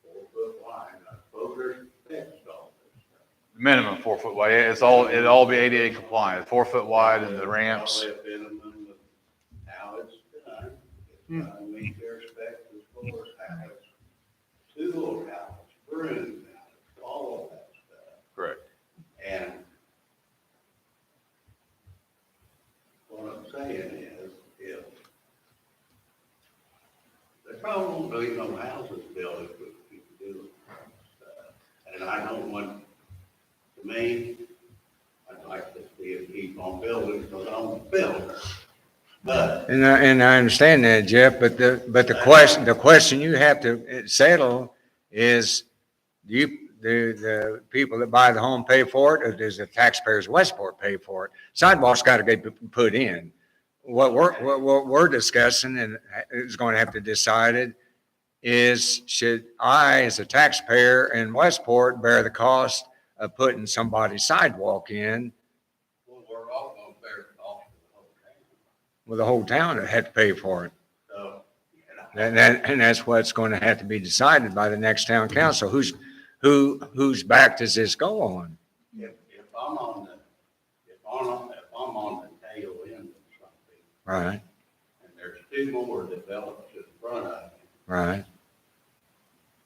4 foot wide. I suppose there's fixed all this stuff. Minimum 4 foot wide. It'll all be ADA compliant, 4 foot wide and the ramps. Probably a minimum of how it's done. It's gotta meet their specs as far as how it's tooled, how it's brewed, how it's all of that stuff. Correct. And what I'm saying is, if there probably won't be no houses built if we keep doing stuff. And I don't want, to me, I'd like to see it keep on building because I'm a builder. But And I understand that, Jeff, but the question you have to settle is, the people that buy the home pay for it, or does the taxpayers of Westport pay for it? Sidewalks got to get put in. What we're discussing and is going to have to decide it is, should I, as a taxpayer in Westport, bear the cost of putting somebody's sidewalk in? well, we're all gonna bear the cost of the whole thing. Well, the whole town would have to pay for it. So, you know, And that's what's going to have to be decided by the next town council. Whose back does this go on? if I'm on the, if I'm on the tail end of something, Right, and there's 2 more developed in front of me, right,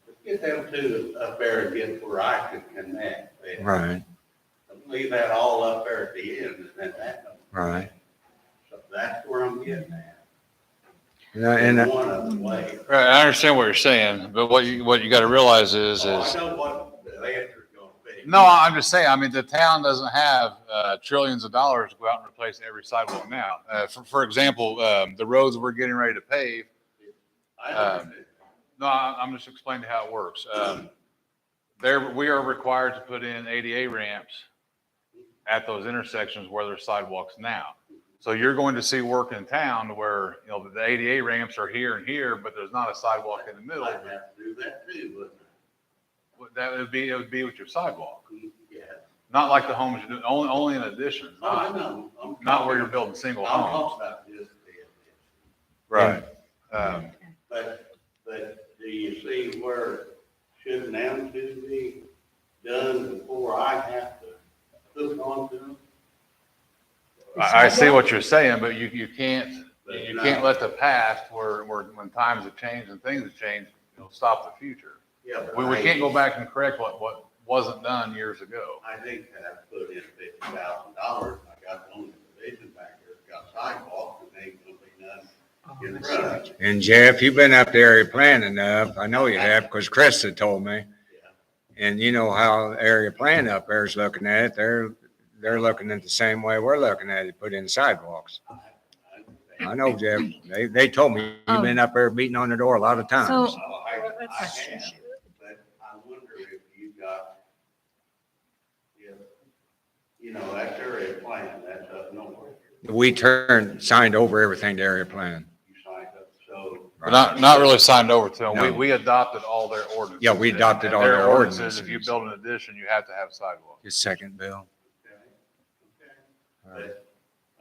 let's get them 2 up there and get where I can connect. Then. right, Don't leave that all up there at the end, and then that don't. right. So that's where I'm getting at. And One of the ways. Right. I understand what you're saying, but what you got to realize is, Oh, I know what the answer's gonna be. no, I'm just saying, I mean, the town doesn't have trillions of dollars to go out and replace every sidewalk now. For example, the roads we're getting ready to pave, I understand. no, I'm just explaining how it works. We are required to put in ADA ramps at those intersections where there's sidewalks now. So you're going to see work in town where, the ADA ramps are here and here, but there's not a sidewalk in the middle. I'd have to do that too, wouldn't It would be with your sidewalk, I? Yeah. not like the homes, you're doing, only in additions, Oh, I know. not where you're building single I'm homes. talking about just the, Right. but do you see where shouldn't them 2 be done before I have to hook onto them? I see what you're saying, but you can't let the past where when times have changed and things have changed, stop the future. Yeah, but We can't go back and correct what wasn't done years ago. I think that I put in $50,000. I got one division back there, it's got sidewalks, and ain't gonna be none in front of it. Jeff, you've been up to area plan enough. I know you have, because Krista told me. And you know how area plan up there is looking at it. They're looking at it the same way we're looking at it, put in sidewalks. I know, Jeff. They told me you've been up there beating on the door a lot of times. So- I have, but I wonder if you got, that's area plan, that's up north. We signed over everything to area plan. You signed up, so. But not really signed over to them. No. We adopted all their ordinances. Yeah, we adopted And all their ordinances. If you ordinances. build an addition, you have to have sidewalks. Just a second, Bill.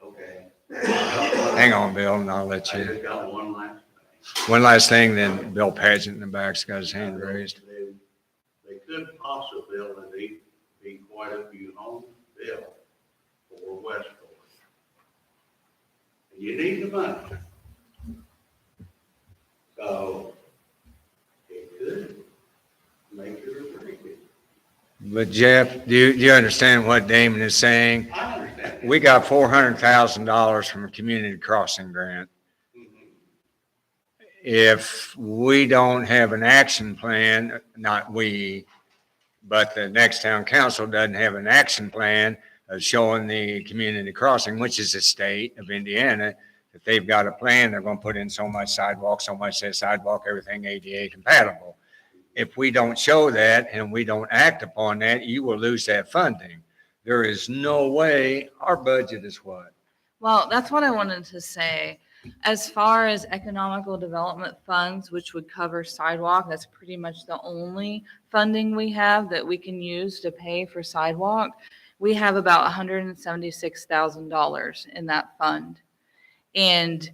Okay. Hang on, Bill, and I'll let I you. just got one last thing. One last thing, then Bill Paget in the back's got his hand raised. They could possibly be quite a few homes built for Westport. And you need the money. So it could make it a pretty good. But Jeff, do you understand what Damon is saying? I understand. We got $400,000 from a community crossing grant. Mhm. If we don't have an action plan, not we, but the next town council doesn't have an action plan of showing the community crossing, which is the state of Indiana, that they've got a plan, they're gonna put in so much sidewalk, so much says sidewalk, everything ADA compatible. If we don't show that and we don't act upon that, you will lose that funding. There is no way, our budget is what? Well, that's what I wanted to say. As far as economical development funds, which would cover sidewalk, that's pretty much the only funding we have that we can use to pay for sidewalk. We have about $176,000 in that fund. And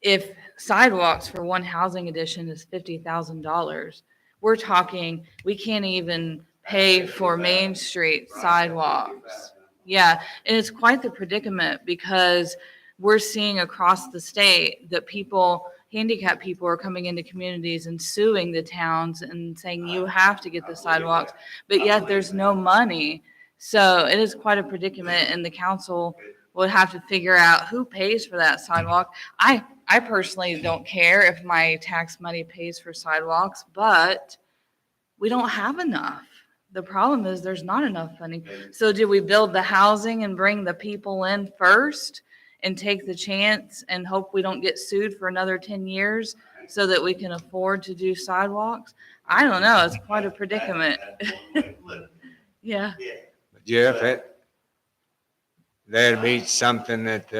if sidewalks for one housing addition is $50,000, we're talking, we can't even pay for Main Street sidewalks. Yeah, and it's quite the predicament because we're seeing across the state that people, handicapped people are coming into communities and suing the towns and saying you have to get the sidewalks, but yet there's no money. So it is quite a predicament and the council would have to figure out who pays for that sidewalk. I personally don't care if my tax money pays for sidewalks, but we don't have enough. The problem is there's not enough funding. So do we build the housing and bring the people in first and take the chance and hope we don't get sued for another 10 years so that we can afford to do sidewalks? I don't know. It's quite a predicament. Yeah. Jeff, that'd be something that,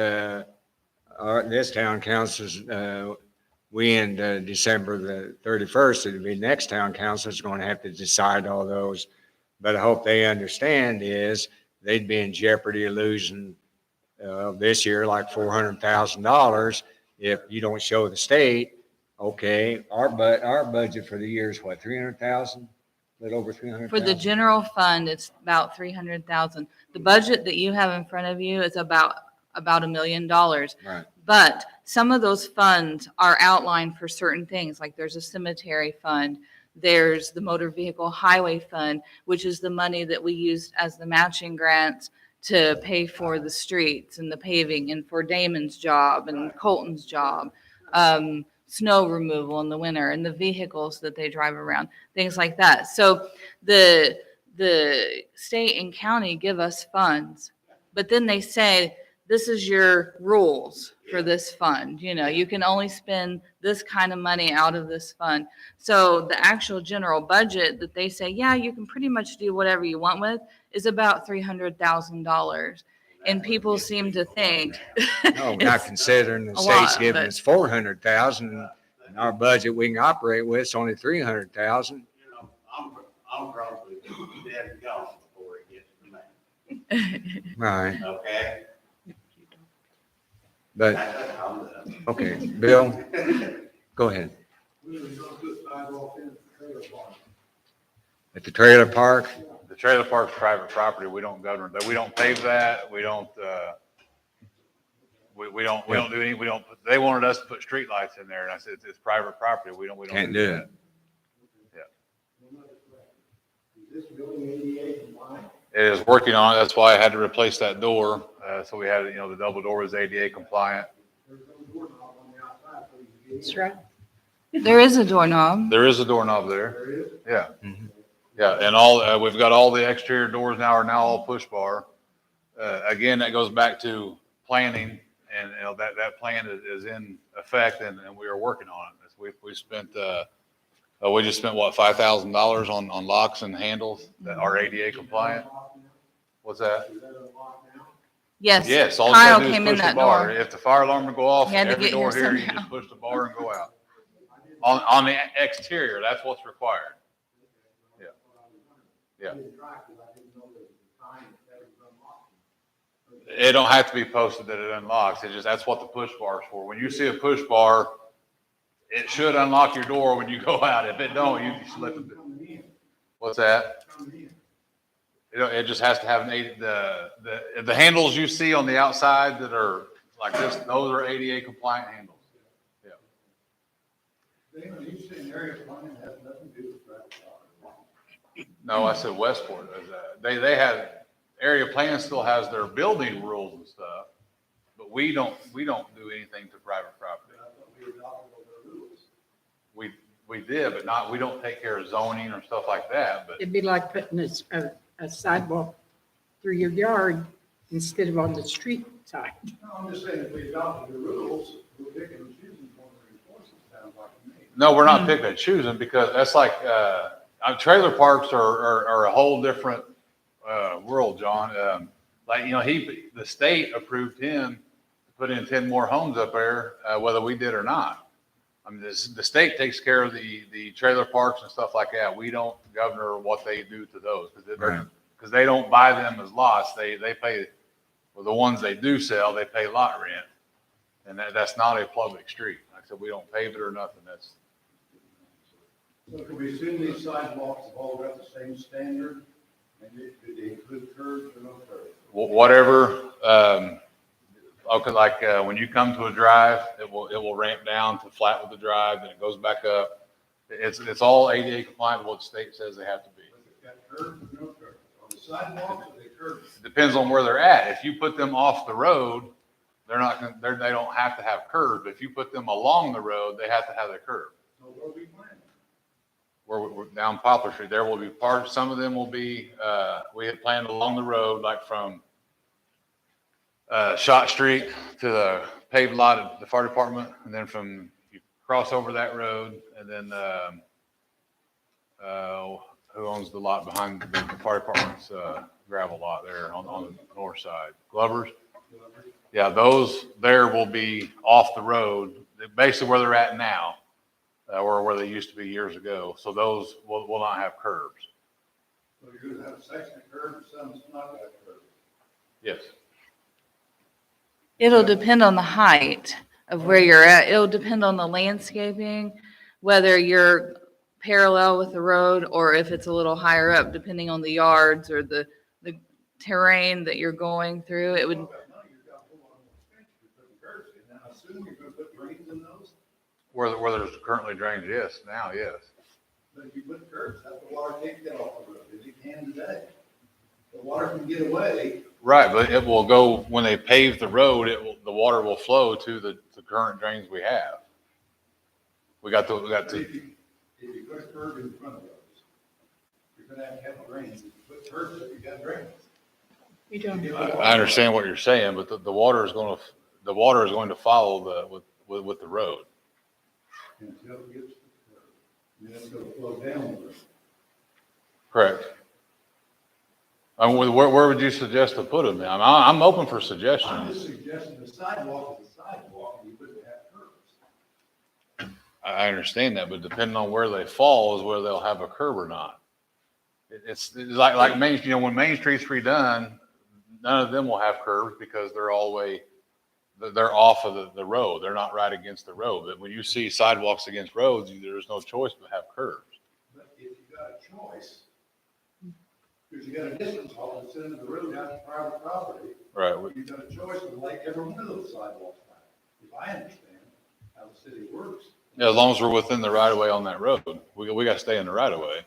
this town council's, we end December the 31st, it'd be next town council is going to have to decide all those. But I hope they understand is they'd be in jeopardy of losing this year like $400,000 if you don't show the state, okay, our budget for the year is what, 300,000? A little over 300,000? For the general fund, it's about 300,000. The budget that you have in front of you is about $1 million. Right. But some of those funds are outlined for certain things, like there's a cemetery fund, there's the motor vehicle highway fund, which is the money that we used as the matching grants to pay for the streets and the paving and for Damon's job and Colton's job, snow removal in the winter and the vehicles that they drive around, things like that. So the state and county give us funds, but then they say, this is your rules for this fund. You know, you can only spend this kind of money out of this fund. So the actual general budget that they say, yeah, you can pretty much do whatever you want with is about $300,000. And people seem to think. No, not considering the a state's lot, giving but- us 400,000 and our budget we can operate with is only 300,000. You know, I'm probably dead and gone before it gets to me, Right. okay? But, I'm done. okay, Bill, go ahead. At the trailer park? The trailer park's private property. We don't govern that. We don't pave that. We don't, we don't do any, they wanted us to put streetlights in there and I said, it's private property. We don't Can't do that. it. It is working on it. That's why I had to replace that door. So we had, you know, the double door was ADA compliant. That's right. There is a doorknob. There is a doorknob there. Yeah. Mhm. Yeah. And all, we've got all the exterior doors now are now all push bar. Again, that goes back to planning and, you know, that plan is in effect and we are working on it. We spent, we just spent what, $5,000 on locks and handles that are ADA compliant. What's that? Yes. Yes, all you Kyle gotta do is came in push the that bar. door. If the fire alarm would go off, He had to every get door here here, you somehow. just push the bar and go out. On the exterior, that's what's required. Yeah. It don't have to be posted that it unlocks. It just, that's what the push bar is for. When you see a push bar, it should unlock your door when you go out. If it don't, you just let them. What's that? You know, it just has to have the handles you see on the outside that are like this, those are ADA compliant handles. Yeah. No, I said Westport. They have, area plan still has their building rules and stuff, but we don't do anything to private property. We did, but not, we don't take care of zoning or stuff like that, but. It'd be like putting a sidewalk through your yard instead of on the street side. No, I'm just saying, if we adopted the rules, we're picking and choosing one of the enforcement, sounds like to me. No, we're not picking and choosing because that's like, trailer parks are a whole different, world, John. Like, you know, the state approved him to put in 10 more homes up there, whether we did or not. I mean, the state takes care of the trailer parks and stuff like that. We don't govern what they do to those Right. because they don't buy them as lots. They pay, well, the ones they do sell, they pay lot rent. And that's not a public street. Like I said, we don't pave it or nothing. That's, So can we assume these sidewalks have all got the same standard? And do they include curbs or no curbs? whatever, okay, like, when you come to a drive, it will ramp down to flat with the drive, then it goes back up. It's all ADA compliant with what the state says they have to be. Has it got curbs or no curbs? On the sidewalks or the curbs? It depends on where they're at. If you put them off the road, they're not, they don't have to have curbs. If you put them along the road, they have to have their curb. So where are we planning? We're down Poplar Street, there will be parts, some of them will be, we had planned along the road, like from Shot Street to the paved lot at the fire department, and then from, you cross over that road, and then, who owns the lot behind the fire department's, gravel lot there on the north side? Glover's? Yeah, those there will be off the road, basically where they're at now, or where they used to be years ago. So those will not have curbs. So you're gonna have a section of curb and some that's not got curbs. Yes. It'll depend on the height of where you're at. It'll depend on the landscaping, whether you're parallel with the road or if it's a little higher up, depending on the yards or the terrain that you're going through. It would, You've got a whole lot more space to put curbs in. Now, I assume you're gonna put drains in those, Where there's currently drainage, yes, now, yes. but if you put curbs, how the water can't get off the road, as it can today. The water can get away. Right, but it will go, when they pave the road, the water will flow to the current drains we have. We got If you put a curb in front of those, you're gonna have drains. If you put curbs, you got drains. We don't, I understand what you're saying, but the water is going to follow with the road. Until it gets to the curb. And then it's gonna flow down the road. Correct. Where would you suggest to put them? I'm open for I'm suggestions. just suggesting the sidewalk is a sidewalk, and you wouldn't have curbs. I understand that, but depending on where they fall is where they'll have a curb or not. It's like Main, when Main Street's redone, none of them will have curbs because they're they're off of the road. They're not right against the road. But when you see sidewalks against roads, there's no choice but have curbs. But if you got a choice, because you got a distance off the center of the road out to private property, Right. you've got a choice to lay every one of those sidewalks back. If I understand how the city works. Yeah, as long as we're within the right of way on that road, we got to stay in the right of way.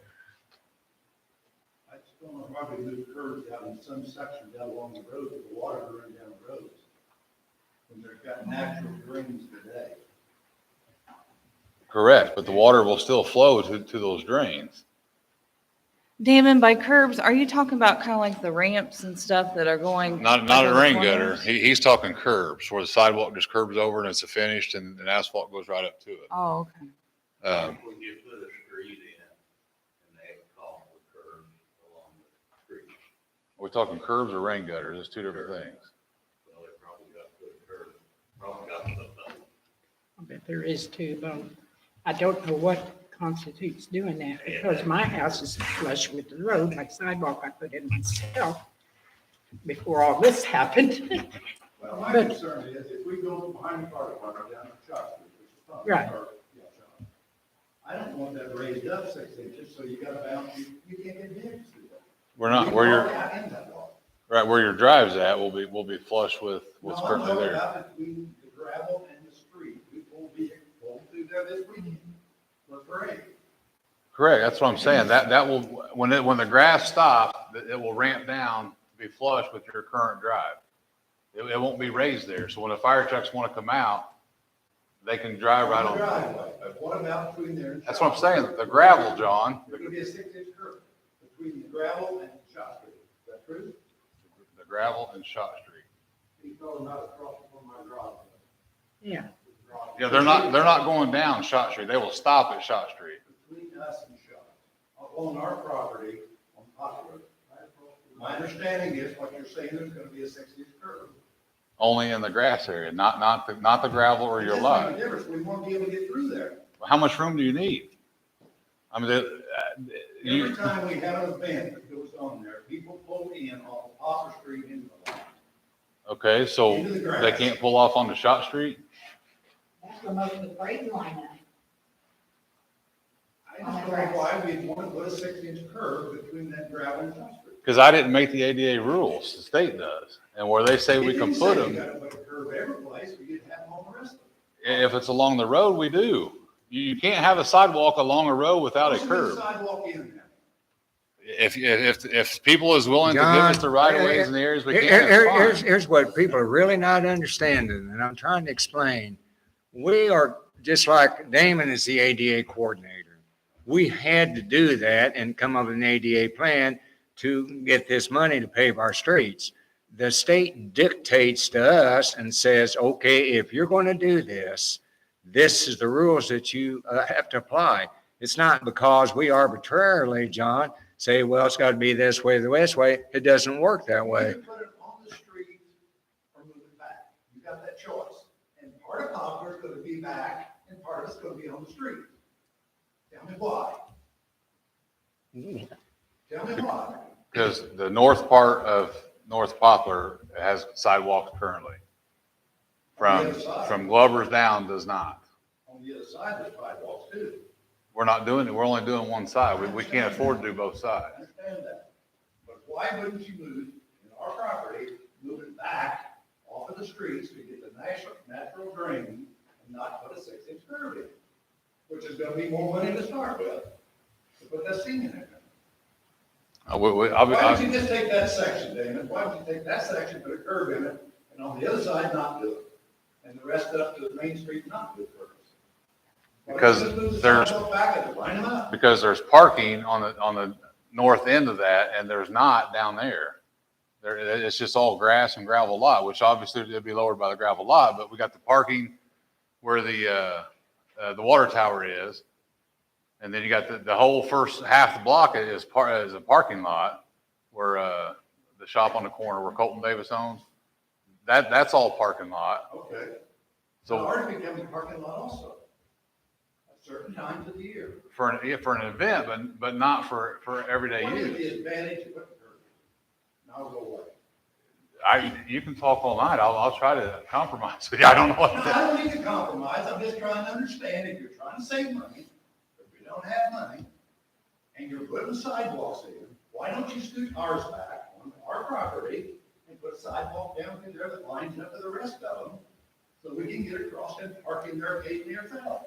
I just don't know why we move curbs out in some section down along the road with the water running down the roads. When they've got natural drains today. Correct, but the water will still flow to those drains. Damon, by curbs, are you talking about kind of like the ramps and stuff that are going? Not like a on the rain gutter. corners? He's talking curbs, where the sidewalk just curbs over and it's finished and asphalt goes right up to it. Oh, okay. When you put a street in, and they call for curbs along the street. Are we talking curbs or rain gutters? It's two different things. Well, they probably got to put curbs, probably got something. I bet there is too, but I don't know what constitutes doing that because my house is flush with the road, my sidewalk I put in myself before all this happened. Well, my But- concern is if we go behind the fire department down to Shot Street, which is probably. Right. Yeah, Shot. I don't want that raised up 6 inches, so you got to bounce, you can't get hits through that. We're not, You where can your, walk out in that water. right, where your drive's at will be flush with what's No, I'm currently talking there. about between the gravel and the street. We pulled through there this weekend. Look great. Correct, that's what I'm saying. That will, when the grass stops, it will ramp down to be flush with your current drive. It won't be raised there. So when the fire trucks want to come out, they can drive right On the on. driveway, but what about between there and? That's Shot what I'm saying. The gravel, John, There's gonna be a 6-inch curve between the gravel and Shot Street. Is that true? the gravel and Shot Street. He's talking about across from my driveway. Yeah, Yeah, they're not going down Shot Street. They will stop at Shot Street. Between us and Shot, on our property, on Poplar. My understanding is what you're saying, there's gonna be a 6-inch curve. only in the grass area, not the gravel or your That's lot. not the difference. We won't be able to get through there. How much room do you need? I mean, Every time we have an event that goes on there, people pull in off of Poplar Street into the lot. okay, so Into the grass. they can't pull off onto Shot Street? That's where most of the parade line is. I don't know why we'd want to put a 6-inch curb between that gravel and Shop Street. Because I didn't make the ADA rules, the state does. And where they say we It can didn't put say them, You gotta put a curb every place, we could have them on the rest of if it's along the road, we do. You can't have a sidewalk along a road without a Most of the curb. Sidewalk in there. If people is willing to give us the John, right of ways in the areas we can, Here's, it's fine. here's what people are really not understanding, and I'm trying to explain. We are, just like Damon is the ADA coordinator. We had to do that and come up with an ADA plan to get this money to pave our streets. The state dictates to us and says, okay, if you're going to do this, this is the rules that you have to apply. It's not because we arbitrarily, John, say, well, it's got to be this way, the way. It doesn't work that way. Either put it on the street or move it back. You got that choice. And part of Poplar is gonna be back and part of it's gonna be on the street. Tell me why. Tell me why. Because the north part of North Poplar has sidewalks currently. On the other side. From Glover's down does not. On the other side, there's sidewalks too. We're not doing it, we're only doing one side. We can't afford to do both I sides. understand that. But why wouldn't you move in our property, move it back off of the streets to get the natural drain and not put a 6-inch curb in? Which is gonna be more money to start with, to put that seam in there. Why don't you just take that section, Damon? Why don't you take that section, put a curb in it, and on the other side, not do it? And the rest up to the main street, not do curbs? Because there's parking on the north end of that, and there's not down there. It's just all grass and gravel lot, which obviously it'd be lowered by the gravel lot, but we got the parking where the water tower is. And then you got the whole first half the block is a parking lot where, the shop on the corner where Colton Davis owns. That's all parking lot. Okay. So Ours becoming a parking lot also. At certain times of the year. for an event, but not for everyday What is use. the advantage of putting curbs in? Now go away. You can talk all night. I'll try to compromise with you. I don't know what No, that. I don't need to compromise, I'm just trying to understand if you're trying to save money, if we don't have money, and you're putting sidewalks in, why don't you scoot ours back on our property and put a sidewalk down through there that lines up to the rest of them, so we can get across and park in there occasionally ourselves?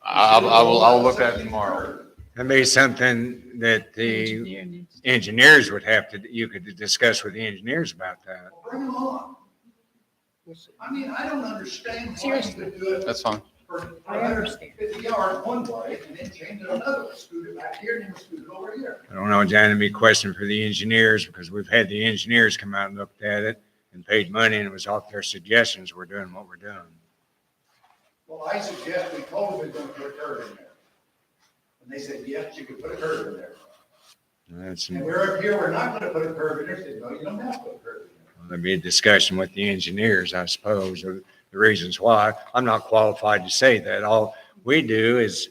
I'll look at it tomorrow. That'd be something that the Engineer needs to- engineers would have to, you could discuss with the engineers about that. Well, bring them on. we'll see. I mean, I don't understand why you Seriously. could do it That's fine. for I understand. 50 yards one way and then change it another way, scoot it back here and then scoot it over here. I don't know, John, it'd be a question for the engineers, because we've had the engineers come out and looked at it and paid money, and it was off their suggestions, we're doing what we're doing. Well, I suggest we told them we're gonna put a curb in there. And they said, yes, you can put a curb in there. That's, And we're up here, we're not gonna put a curb in there, said, no, you don't have to put a curb in there. there'd be a discussion with the engineers, I suppose, of the reasons why. I'm not qualified to say that. All we do is,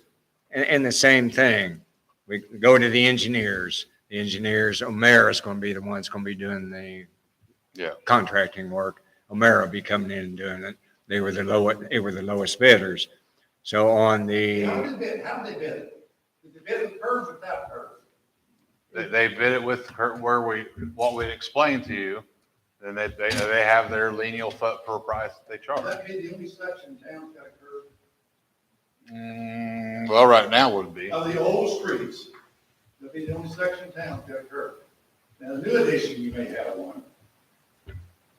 and the same thing, we go to the engineers. The engineers, O'Mara's gonna be the one's gonna be doing the Yeah. contracting work. O'Mara will be coming in and doing it. They were the lowest bidders. So on How the, did they bid? How did they bid it? Did they bid it with curbs or without curbs? They bid it with what we explained to you. Then they have their lineal foot per price that they Would charge. that be the only section in town that's got a curb? Well, right now would be. Of the old streets, that'd be the only section in town that's got a curb. Now, the new edition, you may have one.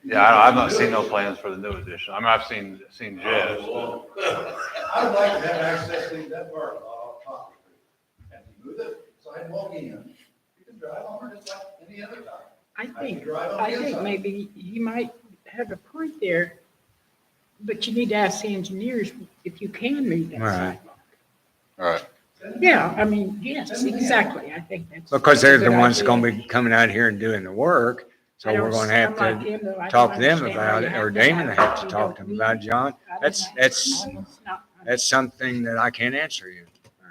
Yeah, I've not seen no plans for the new edition. I mean, I've seen Jed's. I would like to have access to that part of Poplar Street. And you move the sidewalk in, you can drive on it just like any other time. I think, drive on the I think inside. maybe you might have a point there, but you need to ask the engineers if you can move that Right. sidewalk. All right. Yeah, I mean, yes, exactly. I think that's. because they're that's a the good ones idea. gonna be coming out here and doing the work, So I we're don't- gonna have I'm like to him, though. I talk don't to them understand why about you it, or to Damon will have to you talk don't to them need about it, it. John. I don't That's, know. that's, It's not- that's something that I can't answer you.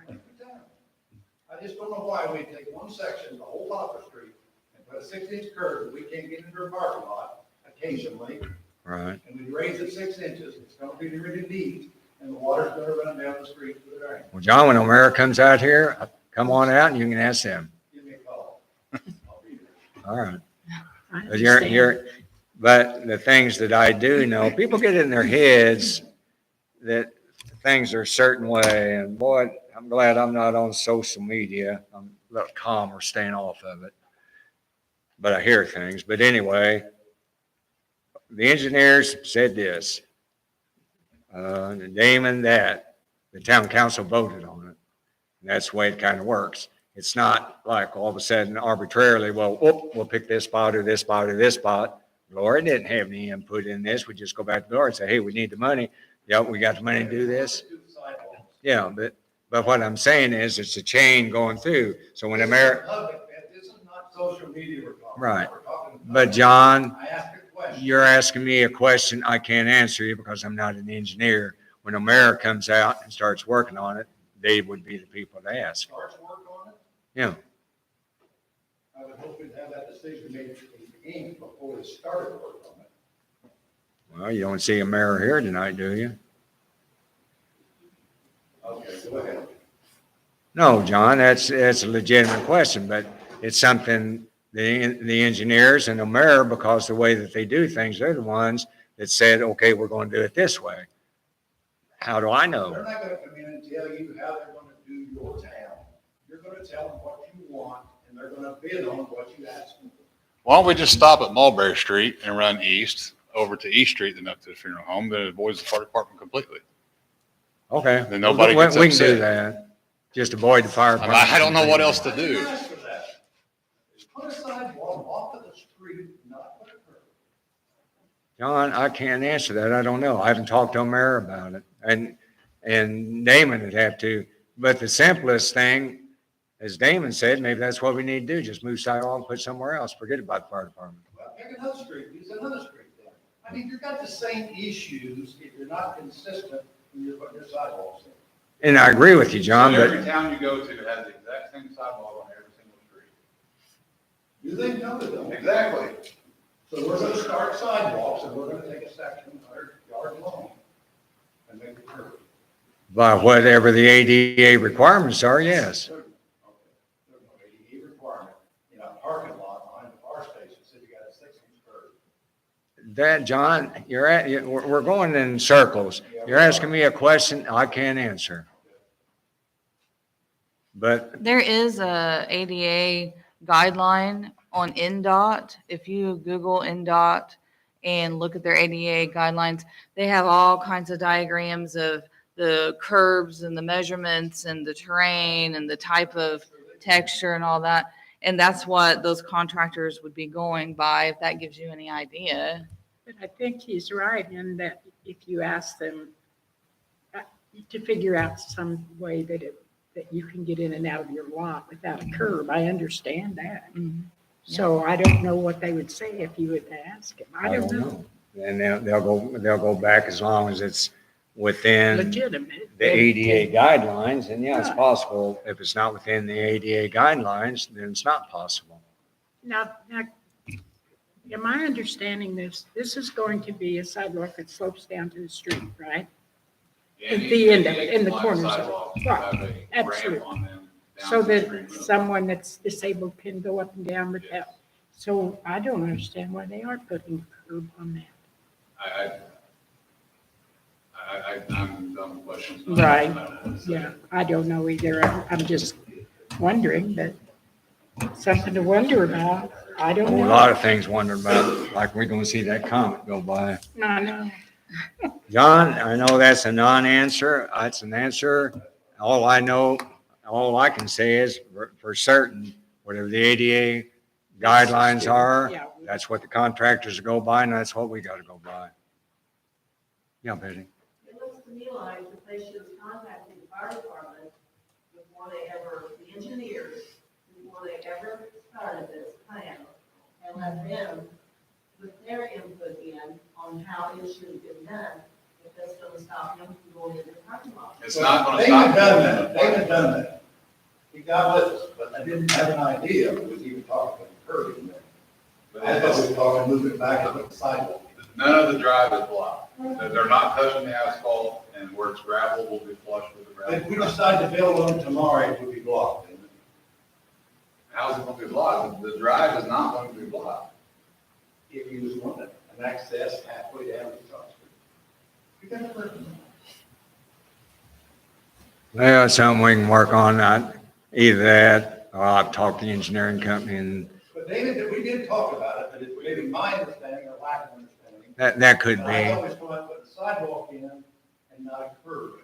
I just don't know why we take one section, the whole top of the street, and put a 6-inch curve that we can't get into a parking lot occasionally, Right. and we raise it 6 inches, it's gonna be really deep, and the water's gonna run down the street to the drain. Well, John, when O'Mara comes out here, come on out and you can ask them. Give me a call. I'll be there. All right. I But you're, understand. but the things that I do know, people get in their heads that things are a certain way, and boy, I'm glad I'm not on social media. I'm a little calmer staying off of it. But I hear things. But anyway, the engineers said this. Damon, that the town council voted on it. And that's the way it kind of works. It's not like all of a sudden arbitrarily, well, whoop, we'll pick this spot or this spot or this spot. Laura didn't have any input in this. We just go back to the Lord and say, hey, we need the money. Yep, we got the money to do this. Yeah, but what I'm saying is it's a chain going through. So when America, This is not social media we're talking. Right. We're talking- but John, I asked a question. you're asking me a question I can't answer you because I'm not an engineer. When America comes out and starts working on it, they would be the people to ask. Starts work on it, Yeah. I would hope we'd have that decision made at the beginning before we started work on it. Well, you don't see a mayor here tonight, do you? Okay, go ahead. No, John, that's a legitimate question, but it's something the engineers and the mayor, because the way that they do things, they're the ones that said, okay, we're going to do it this way. How do I They're know? not gonna come in and tell you how they're gonna do your town. You're gonna tell them what you want, and they're gonna bid on what you ask them. Why don't we just stop at Mulberry Street and run east over to East Street, then up to the funeral home, then it avoids the fire department completely. Okay. Then nobody We gets can do upset. that. Just avoid the fire. I don't know what else to I do. didn't ask for that. Put a sidewalk off of the street, not put a curb. John, I can't answer that. I don't know. I haven't talked to a mayor about it. And Damon would have to. But the simplest thing, as Damon said, maybe that's what we need to do. Just move sidewalk and put somewhere else. Forget about the fire department. Well, pick another street, use another street then. I mean, you've got the same issues if you're not consistent when you're putting your sidewalks in. And I agree with you, John, Every but town you go to has the exact same sidewalk on every single street. Do they know that though? Exactly. So we're gonna start sidewalks and we're gonna take a section 100 yards long and make it curve. by whatever the ADA requirements are, yes. There's no ADA requirement in a parking lot behind the fire station, so you got a 6-inch curve. That, John, we're going in circles. You're asking me a question I can't answer. But There is a ADA guideline on NDOT. If you Google NDOT and look at their ADA guidelines, they have all kinds of diagrams of the curbs and the measurements and the terrain and the type of texture and all that. And that's what those contractors would be going by, if that gives you any idea. But I think he's right in that if you ask them to figure out some way that you can get in and out of your lot without a curb, I understand that. So I don't know what they would say if you would ask them. I don't know. And they'll go back as long as it's within Legitimate. the ADA guidelines. And yeah, it's possible. If it's not within the ADA guidelines, then it's not possible. Now, am I understanding this? This is going to be a sidewalk that slopes down to the street, right? At the end of it, in the corners of it. Right, absolutely. So that someone that's disabled can go up and down without. So I don't understand why they are putting a curb on that. I'm dumb questions. Right, yeah, I don't know either. I'm just wondering, but something to wonder about. I don't A know. lot of things wondering about, like we're gonna see that comet go by. I know. John, I know that's a non-answer. That's an answer. All I know, all I can say is for certain, whatever the ADA guidelines are, Yeah. that's what the contractors go by, and that's what we gotta go by. Yeah, Betty. It looks to me like that they should have contacted the fire department before they ever, the engineers, before they ever started this plan, and and let them put their input in on how it should have been done, if that's gonna stop them from going into the parking lot. It's not gonna They stop. had done that, they had done that. He got with us, but I didn't have an idea, we was even talking about curbing there. I thought we were talking, move it back and put the sidewalk. None of the drive is blocked. They're not touching the asphalt, and where it's gravel will be flush with the If we gravel. decide to build one tomorrow, it will be blocked. isn't it? How's it gonna be blocked? The drive is not going to be blocked. If you was wanting an access halfway down the top street. You got to work on that. Well, it's something we can work on, either that, or I've talked to the engineering company, and But David, we did talk about it, but it's maybe my understanding or lack of understanding. that could And I be. always want to put the sidewalk in and not a curb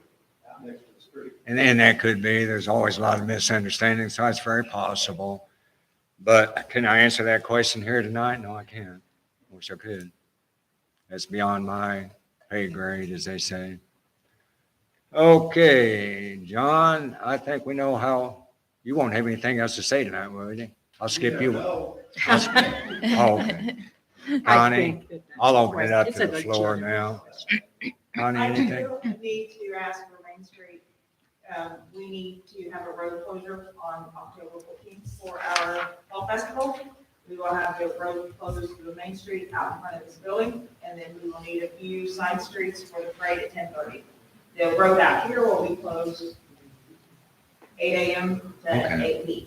out next to the street. And that could be, there's always a lot of misunderstanding, so it's very possible. But can I answer that question here tonight? No, I can't. Wish I could. That's beyond my pay grade, as they say. Okay, John, I think we know how, you won't have anything else to say tonight, will you? I'll skip you. No. Oh, okay. I Connie, think that that's I'll open it up it's to a the floor legitimate now. Connie, I anything? do need to ask for Main Street, we need to have a road closure on October 14th for our fall festival. We will have the road closed to the Main Street out in front of this building, and then we will need a few side streets for the parade at 10:30. The road out here will be closed 8 a.m. to Okay. 8 p.m.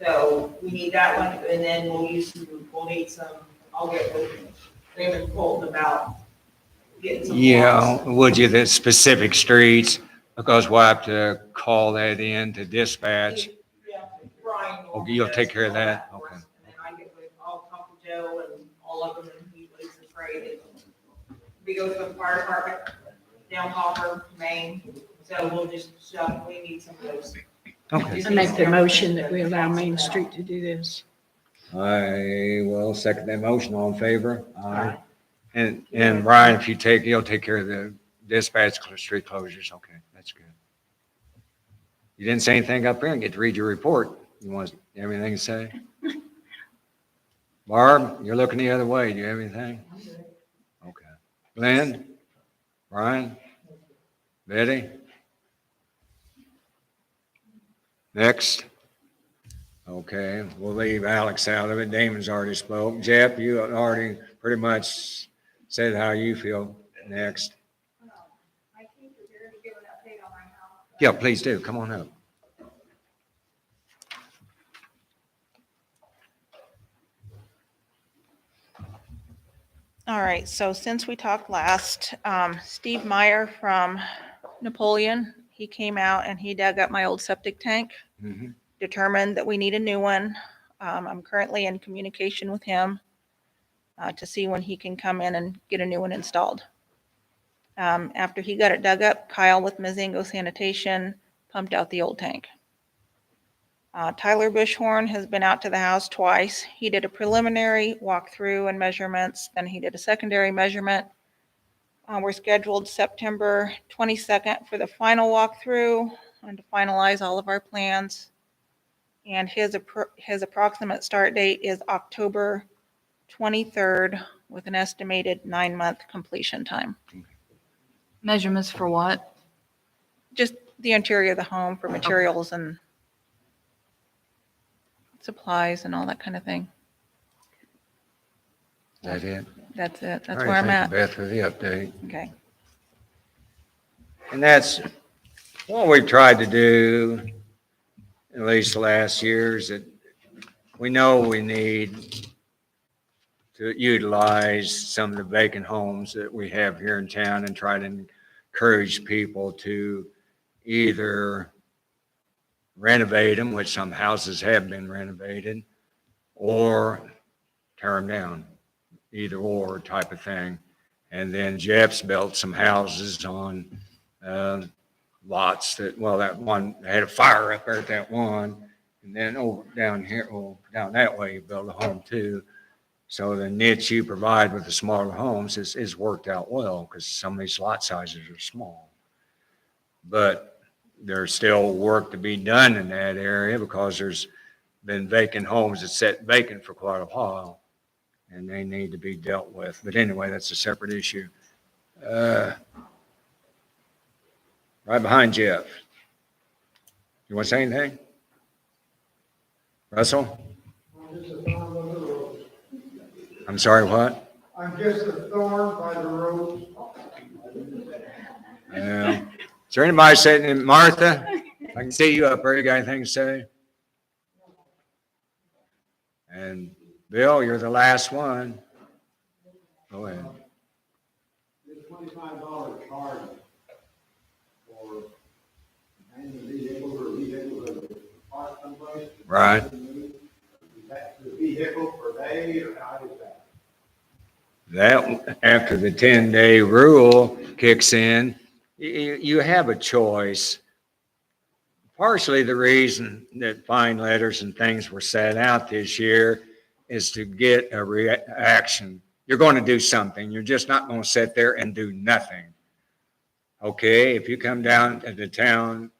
So we need that one, and then we'll need some, I'll get with Raymond Colton about getting some. Yeah, blocks. would you, the specific streets, because we'll have to call that in to dispatch. Yeah, Brian. Okay, you'll take care of that? for us, Okay. And then I get with, I'll talk to Joe and all of them, and he leads the parade. We go to the fire department, down Hopper, Maine, so we'll just, we need some of those. Okay. I make the motion that we allow Main Street to do this. I will second that motion. All in favor? Aye. And Brian, if you'll take care of the dispatch street closures. Okay, that's good. You didn't say anything up here and get to read your report. You have anything to say? Barb, you're looking the other way. Do you have anything? Okay. Glenn? Brian? Betty? Next. Okay, we'll leave Alex out of it. Damon's already spoke. Jeff, you already pretty much said how you feel. Next. I think we're here to give an update on my house. Yeah, please do. Come on up. All right, so since we talked last, Steve Meyer from Napoleon, he came out and he dug up my old septic tank, Mhm. determined that we need a new one. I'm currently in communication with him to see when he can come in and get a new one installed. After he got it dug up, Kyle with Mazingo Sanitation pumped out the old tank. Tyler Bushhorn has been out to the house twice. He did a preliminary walkthrough and measurements, then he did a secondary measurement. We're scheduled September 22nd for the final walkthrough and to finalize all of our plans. And his approximate start date is October 23rd with an estimated 9-month completion time. Measurements for what? Just the interior of the home for materials and supplies and all that kind of thing. Is that it? That's it. That's All right, where I'm thank at. you, Beth, for the update. Okay. And that's what we've tried to do, at least the last years, that we know we need to utilize some of the vacant homes that we have here in town and try to encourage people to either renovate them, which some houses have been renovated, or tear them down, either or type of thing. And then Jeff's built some houses on lots that, well, that one had a fire up there at that one. And then over down here, down that way, you build a home too. So the niche you provide with the smaller homes is worked out well because some of these lot sizes are small. But there's still work to be done in that area because there's been vacant homes that sat vacant for quite a while. and they need to be dealt with. But anyway, that's a separate issue. Right behind Jeff. You want to say anything? Russell? I'm sorry, what? I'm just a thorn by the road. Is there anybody sitting in, Martha? I can see you up there. You got anything to say? And Bill, you're the last one. Go ahead. $25 charge for any vehicles or vehicles that are parked someplace. Right. Is that the vehicle per day, or how is that? That, after the 10-day rule kicks in, you have a choice. Partially the reason that fine letters and things were set out this year is to get a reaction. You're going to do something. You're just not going to sit there and do nothing. Okay, if you come down to the town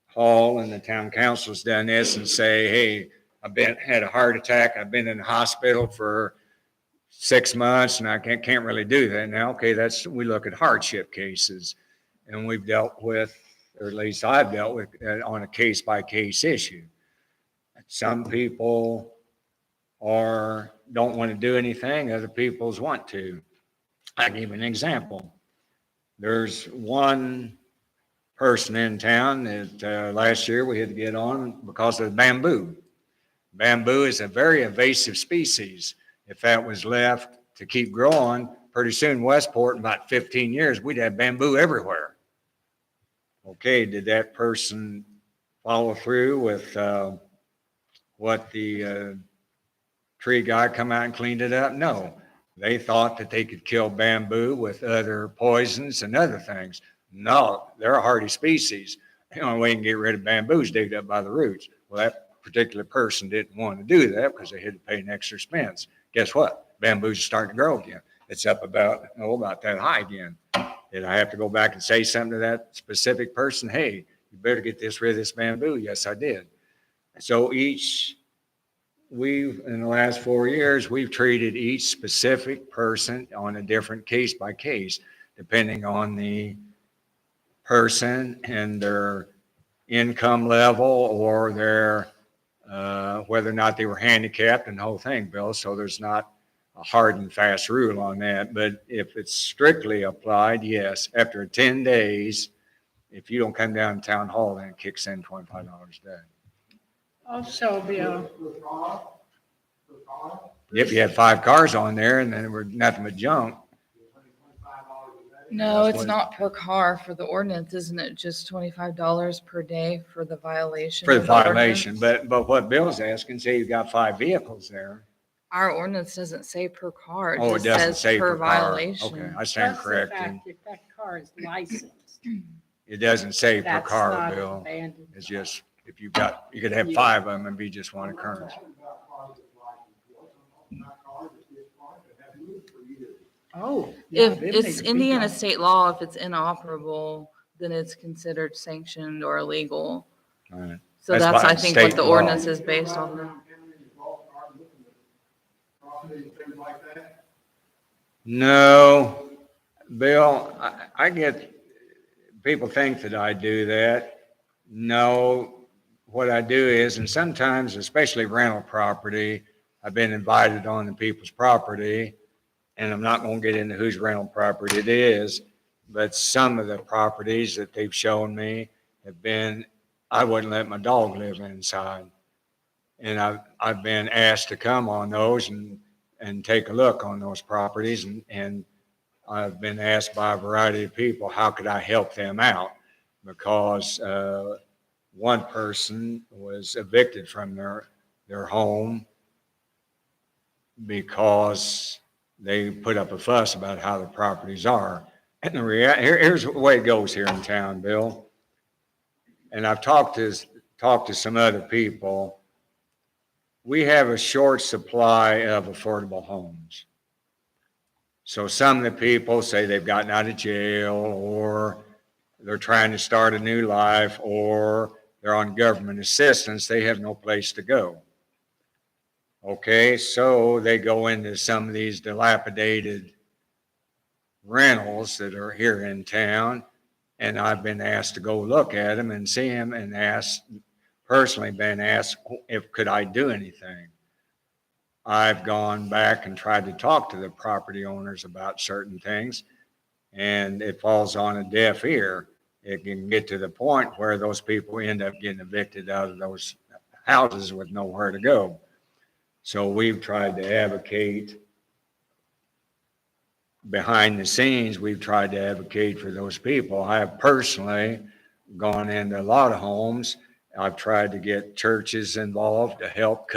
hall and the town council's done this and say, hey, had a heart attack, I've been in the hospital for 6 months and I can't really do that now. Okay, we look at hardship cases, and we've dealt with, or at least I've dealt with, on a case by case issue. Some people don't want to do anything, other people's want to. I'll give you an example. There's one person in town that last year we had to get on because of bamboo. Bamboo is a very invasive species. If that was left to keep growing, pretty soon Westport, in about 15 years, we'd have bamboo everywhere. Okay, did that person follow through with what the tree guy come out and cleaned it up? No. They thought that they could kill bamboo with other poisons and other things. No, they're a hardy species. The only way you can get rid of bamboo is dig it up by the roots. Well, that particular person didn't want to do that because they had to pay an extra expense. Guess what? Bamboo's starting to grow again. It's up about that high again. Did I have to go back and say something to that specific person? Hey, you better get rid of this bamboo. Yes, I did. So in the last 4 years, we've treated each specific person on a different case by case, depending on the person and their income level or their whether or not they were handicapped and the whole thing, Bill. So there's not a hard and fast rule on that. But if it's strictly applied, yes, after 10 days, if you don't come down to town hall, then it kicks in $25 a day. Also, Bill, If you had 5 cars on there and then there were nothing but junk. No, That's it's what- not per car for the ordinance, isn't it? Just $25 per day for the violation. For the of violation, ordinance? but what Bill's asking, say you've got 5 vehicles there. Our ordinance doesn't say per car. Oh, it just doesn't says say per car. violation. Okay, I stand plus the corrected. fact if that car is licensed, It doesn't say per that's car, not Bill. abandoned. It's just, if you could have 5 of them and be just one occurrence. Oh. yeah, If them it's need to be Indiana gone. state law, if it's inoperable, then it's considered sanctioned or illegal. All right. So That's that's, by I think, what state the law. ordinance is based on. No, Bill, I get, people think that I do that. No, what I do is, and sometimes, especially rental property, I've been invited on to people's property, and I'm not going to get into whose rental property it is, but some of the properties that they've shown me have been, I wouldn't let my dog live inside. And I've been asked to come on those and take a look on those properties, and I've been asked by a variety of people, how could I help them out? Because one person was evicted from their home because they put up a fuss about how the properties are. And here's the way it goes here in town, Bill. And I've talked to some other people. We have a short supply of affordable homes. So some of the people say they've gotten out of jail, or they're trying to start a new life, or they're on government assistance. They have no place to go. Okay, so they go into some of these dilapidated rentals that are here in town, and I've been asked to go look at them and see them, and personally been asked if could I do anything. I've gone back and tried to talk to the property owners about certain things, and it falls on a deaf ear. It can get to the point where those people end up getting evicted out of those houses with nowhere to go. So we've tried to advocate behind the scenes. We've tried to advocate for those people. I have personally gone into a lot of homes. I've tried to get churches involved to help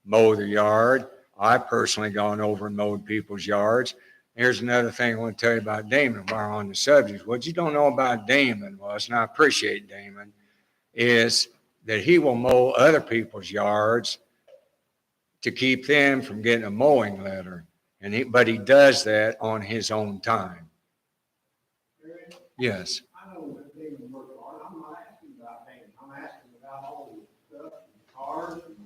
mow the yard. I've personally gone over and mowed people's yards. Here's another thing I want to tell you about Damon while we're on the subject. What you don't know about Damon was, and I appreciate Damon, is that he will mow other people's yards to keep them from getting a mowing letter. But he does that on his own time. Yes. I know that Damon worked hard. I'm not asking about Damon. I'm asking about all the stuff, and cars and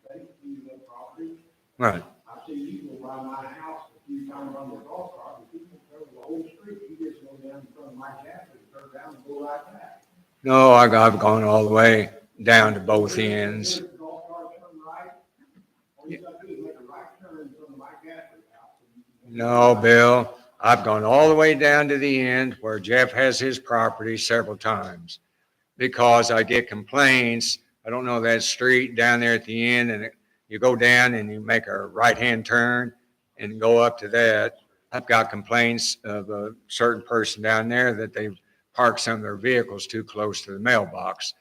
things, the property. Right. I see you go by my house a few times on your golf cart, and people cover the whole street. You just go down in front of my castle, turn down and go like that. No, I've gone all the way down to both ends. Golf cart turn right. All you gotta do is make a right turn in front of my castle house. No, Bill, I've gone all the way down to the end where Jeff has his property several times because I get complaints. I don't know that street down there at the end, and you go down and you make a right-hand turn and go up to that. I've got complaints of a certain person down there that they parked some of their vehicles too close to the mailbox.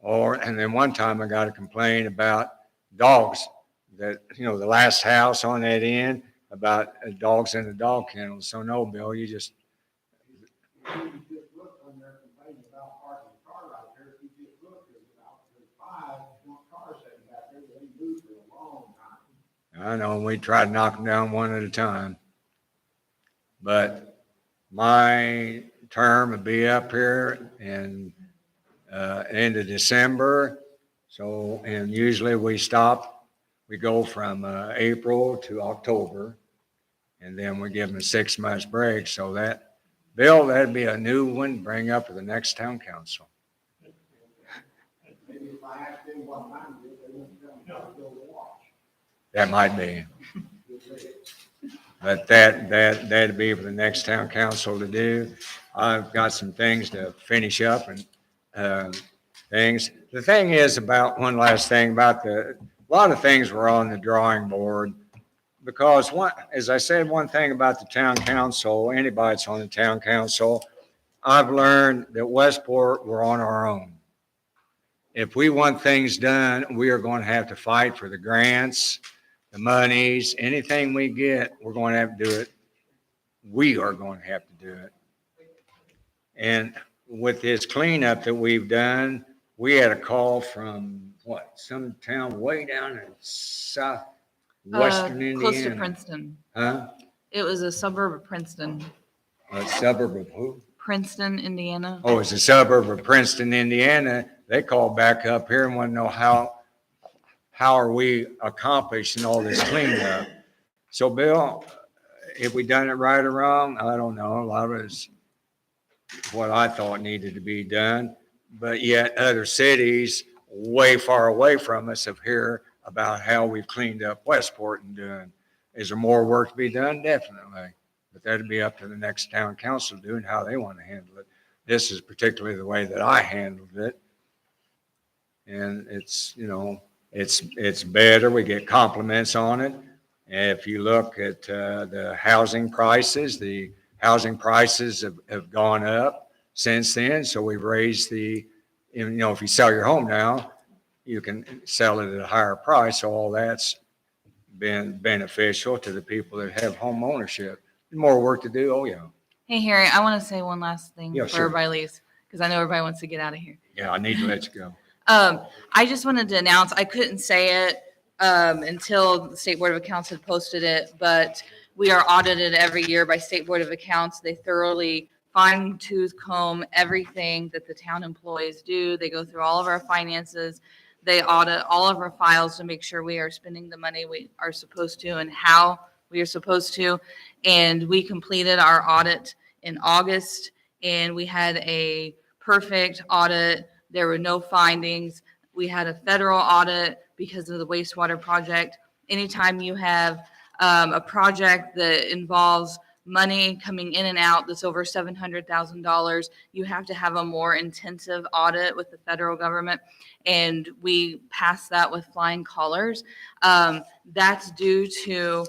And then one time I got a complaint about dogs that, the last house on that end, about dogs in the dog kennel. So no, Bill, you just. You just look when they're complaining about parking a car right there. If you just look, there's 5 cars sitting back there. They moved for a long time. I know, we try to knock them down one at a time. But my term will be up here in end of December. So, and usually we go from April to October, and then we give them a 6 months break. So that, Bill, that'd be a new one, bring up for the next town council. Maybe if I asked them what time it is, they wouldn't tell me how to go to watch. That might be. But that'd be for the next town council to do. I've got some things to finish up and things. The thing is about one last thing about a lot of things were on the drawing board because as I said, one thing about the town council, anybody that's on the town council, I've learned that Westport, we're on our own. If we want things done, we are going to have to fight for the grants, the monies, anything we get, we're going to have to do it. We are going to have to do it. And with this cleanup that we've done, we had a call from some town way down in southwestern Indiana. Close to Princeton. Huh? It was a suburb of Princeton. A suburb of who? Princeton, Indiana. Oh, it's a suburb of Princeton, Indiana. They called back up here and want to know how are we accomplishing all this cleanup. So, Bill, if we done it right or wrong, I don't know. A lot of it's what I thought needed to be done. But yet other cities way far away from us have heard about how we've cleaned up Westport and doing. Is there more work to be done? Definitely. But that'd be up to the next town council doing how they want to handle it. This is particularly the way that I handled it. And it's, it's better. We get compliments on it. And if you look at the housing prices have gone up since then. So we've raised if you sell your home now, you can sell it at a higher price. So all that's been beneficial to the people that have home ownership. More work to do. Oh, yeah. Hey, Harry, I want to say one last thing Yeah, before sure. everybody leaves, because I know everybody wants to get out of here. Yeah, I need to let you go. I just wanted to announce, I couldn't say it until the State Board of Accounts had posted it, but we are audited every year by State Board of Accounts. They thoroughly fine-tooth comb everything that the town employees do. They go through all of our finances. They audit all of our files to make sure we are spending the money we are supposed to and how we are supposed to. And we completed our audit in August, and we had a perfect audit. There were no findings. We had a federal audit because of the wastewater project. Anytime you have a project that involves money coming in and out that's over $700,000, you have to have a more intensive audit with the federal government. And we passed that with flying colors. That's due to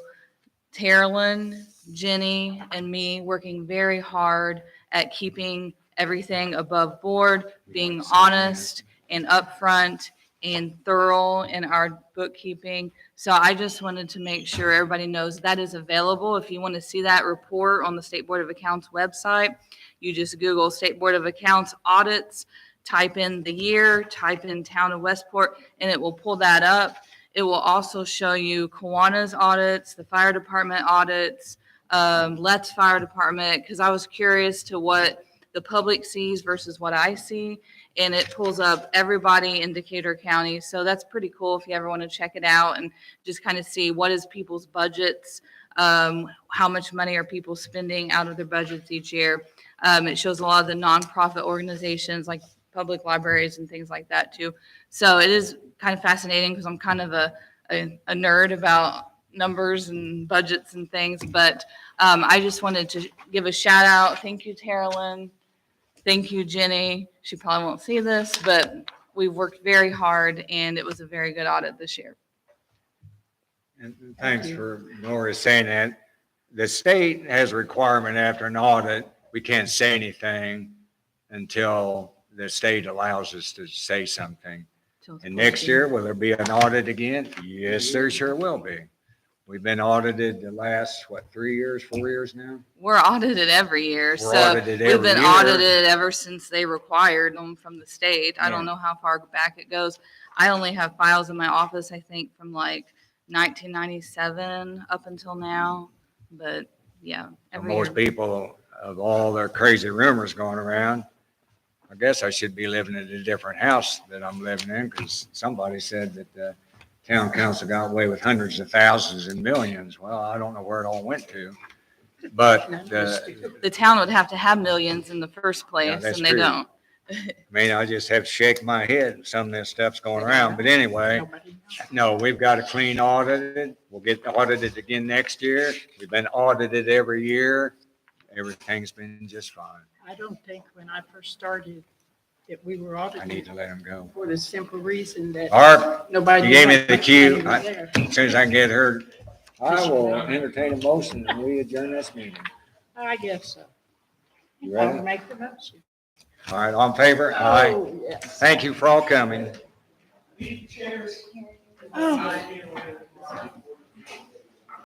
Carolyn, Jenny, and me working very hard at keeping everything above board, being honest and upfront and thorough in our bookkeeping. So I just wanted to make sure everybody knows that is available. If you want to see that report on the State Board of Accounts website, you just Google State Board of Accounts audits, type in the year, type in Town of Westport, and it will pull that up. It will also show you Kiwanis audits, the fire department audits, Let's Fire Department, because I was curious to what the public sees versus what I see. And it pulls up everybody in Decatur County. So that's pretty cool if you ever want to check it out and just kind of see what is people's budgets, how much money are people spending out of their budgets each year. It shows a lot of the nonprofit organizations like public libraries and things like that too. So it is kind of fascinating because I'm kind of a nerd about numbers and budgets and things. But I just wanted to give a shout out. Thank you, Carolyn. Thank you, Jenny. She probably won't see this, but we worked very hard and it was a very good audit this year. And thanks for Nora saying that. The state has a requirement after an audit, we can't say anything until the state allows us to say something. And next year, will there be an audit again? Yes, there sure will be. We've been audited the last, 3 years, 4 years now? We're audited every year. We're So audited we've every been year. audited ever since they required them from the state. I don't Yeah. know how far back it goes. I only have files in my office, I think, from like 1997 up until now. But yeah, every Most year. people, of all their crazy rumors going around, I guess I should be living in a different house that I'm living in because somebody said that the town council got away with hundreds of thousands and millions. Well, I don't know where it all went to. But The town would have to have millions in the first place, that's and they true. don't. I mean, I just have to shake my head. Some of this stuff's going around. But anyway, no, we've got a clean audited. We'll get audited again next year. We've been audited every year. Everything's been just fine. I don't think when I first started that we were I need audited to let him go. for the simple reason that Art, nobody. you gave me knew the how cue. much money was there. As soon as I can get her, I will entertain a motion and we adjourn this meeting. I guess so. You I ready? would make the motion. All right, all in favor? Aye. Oh, yes. Thank you for all coming. Oh.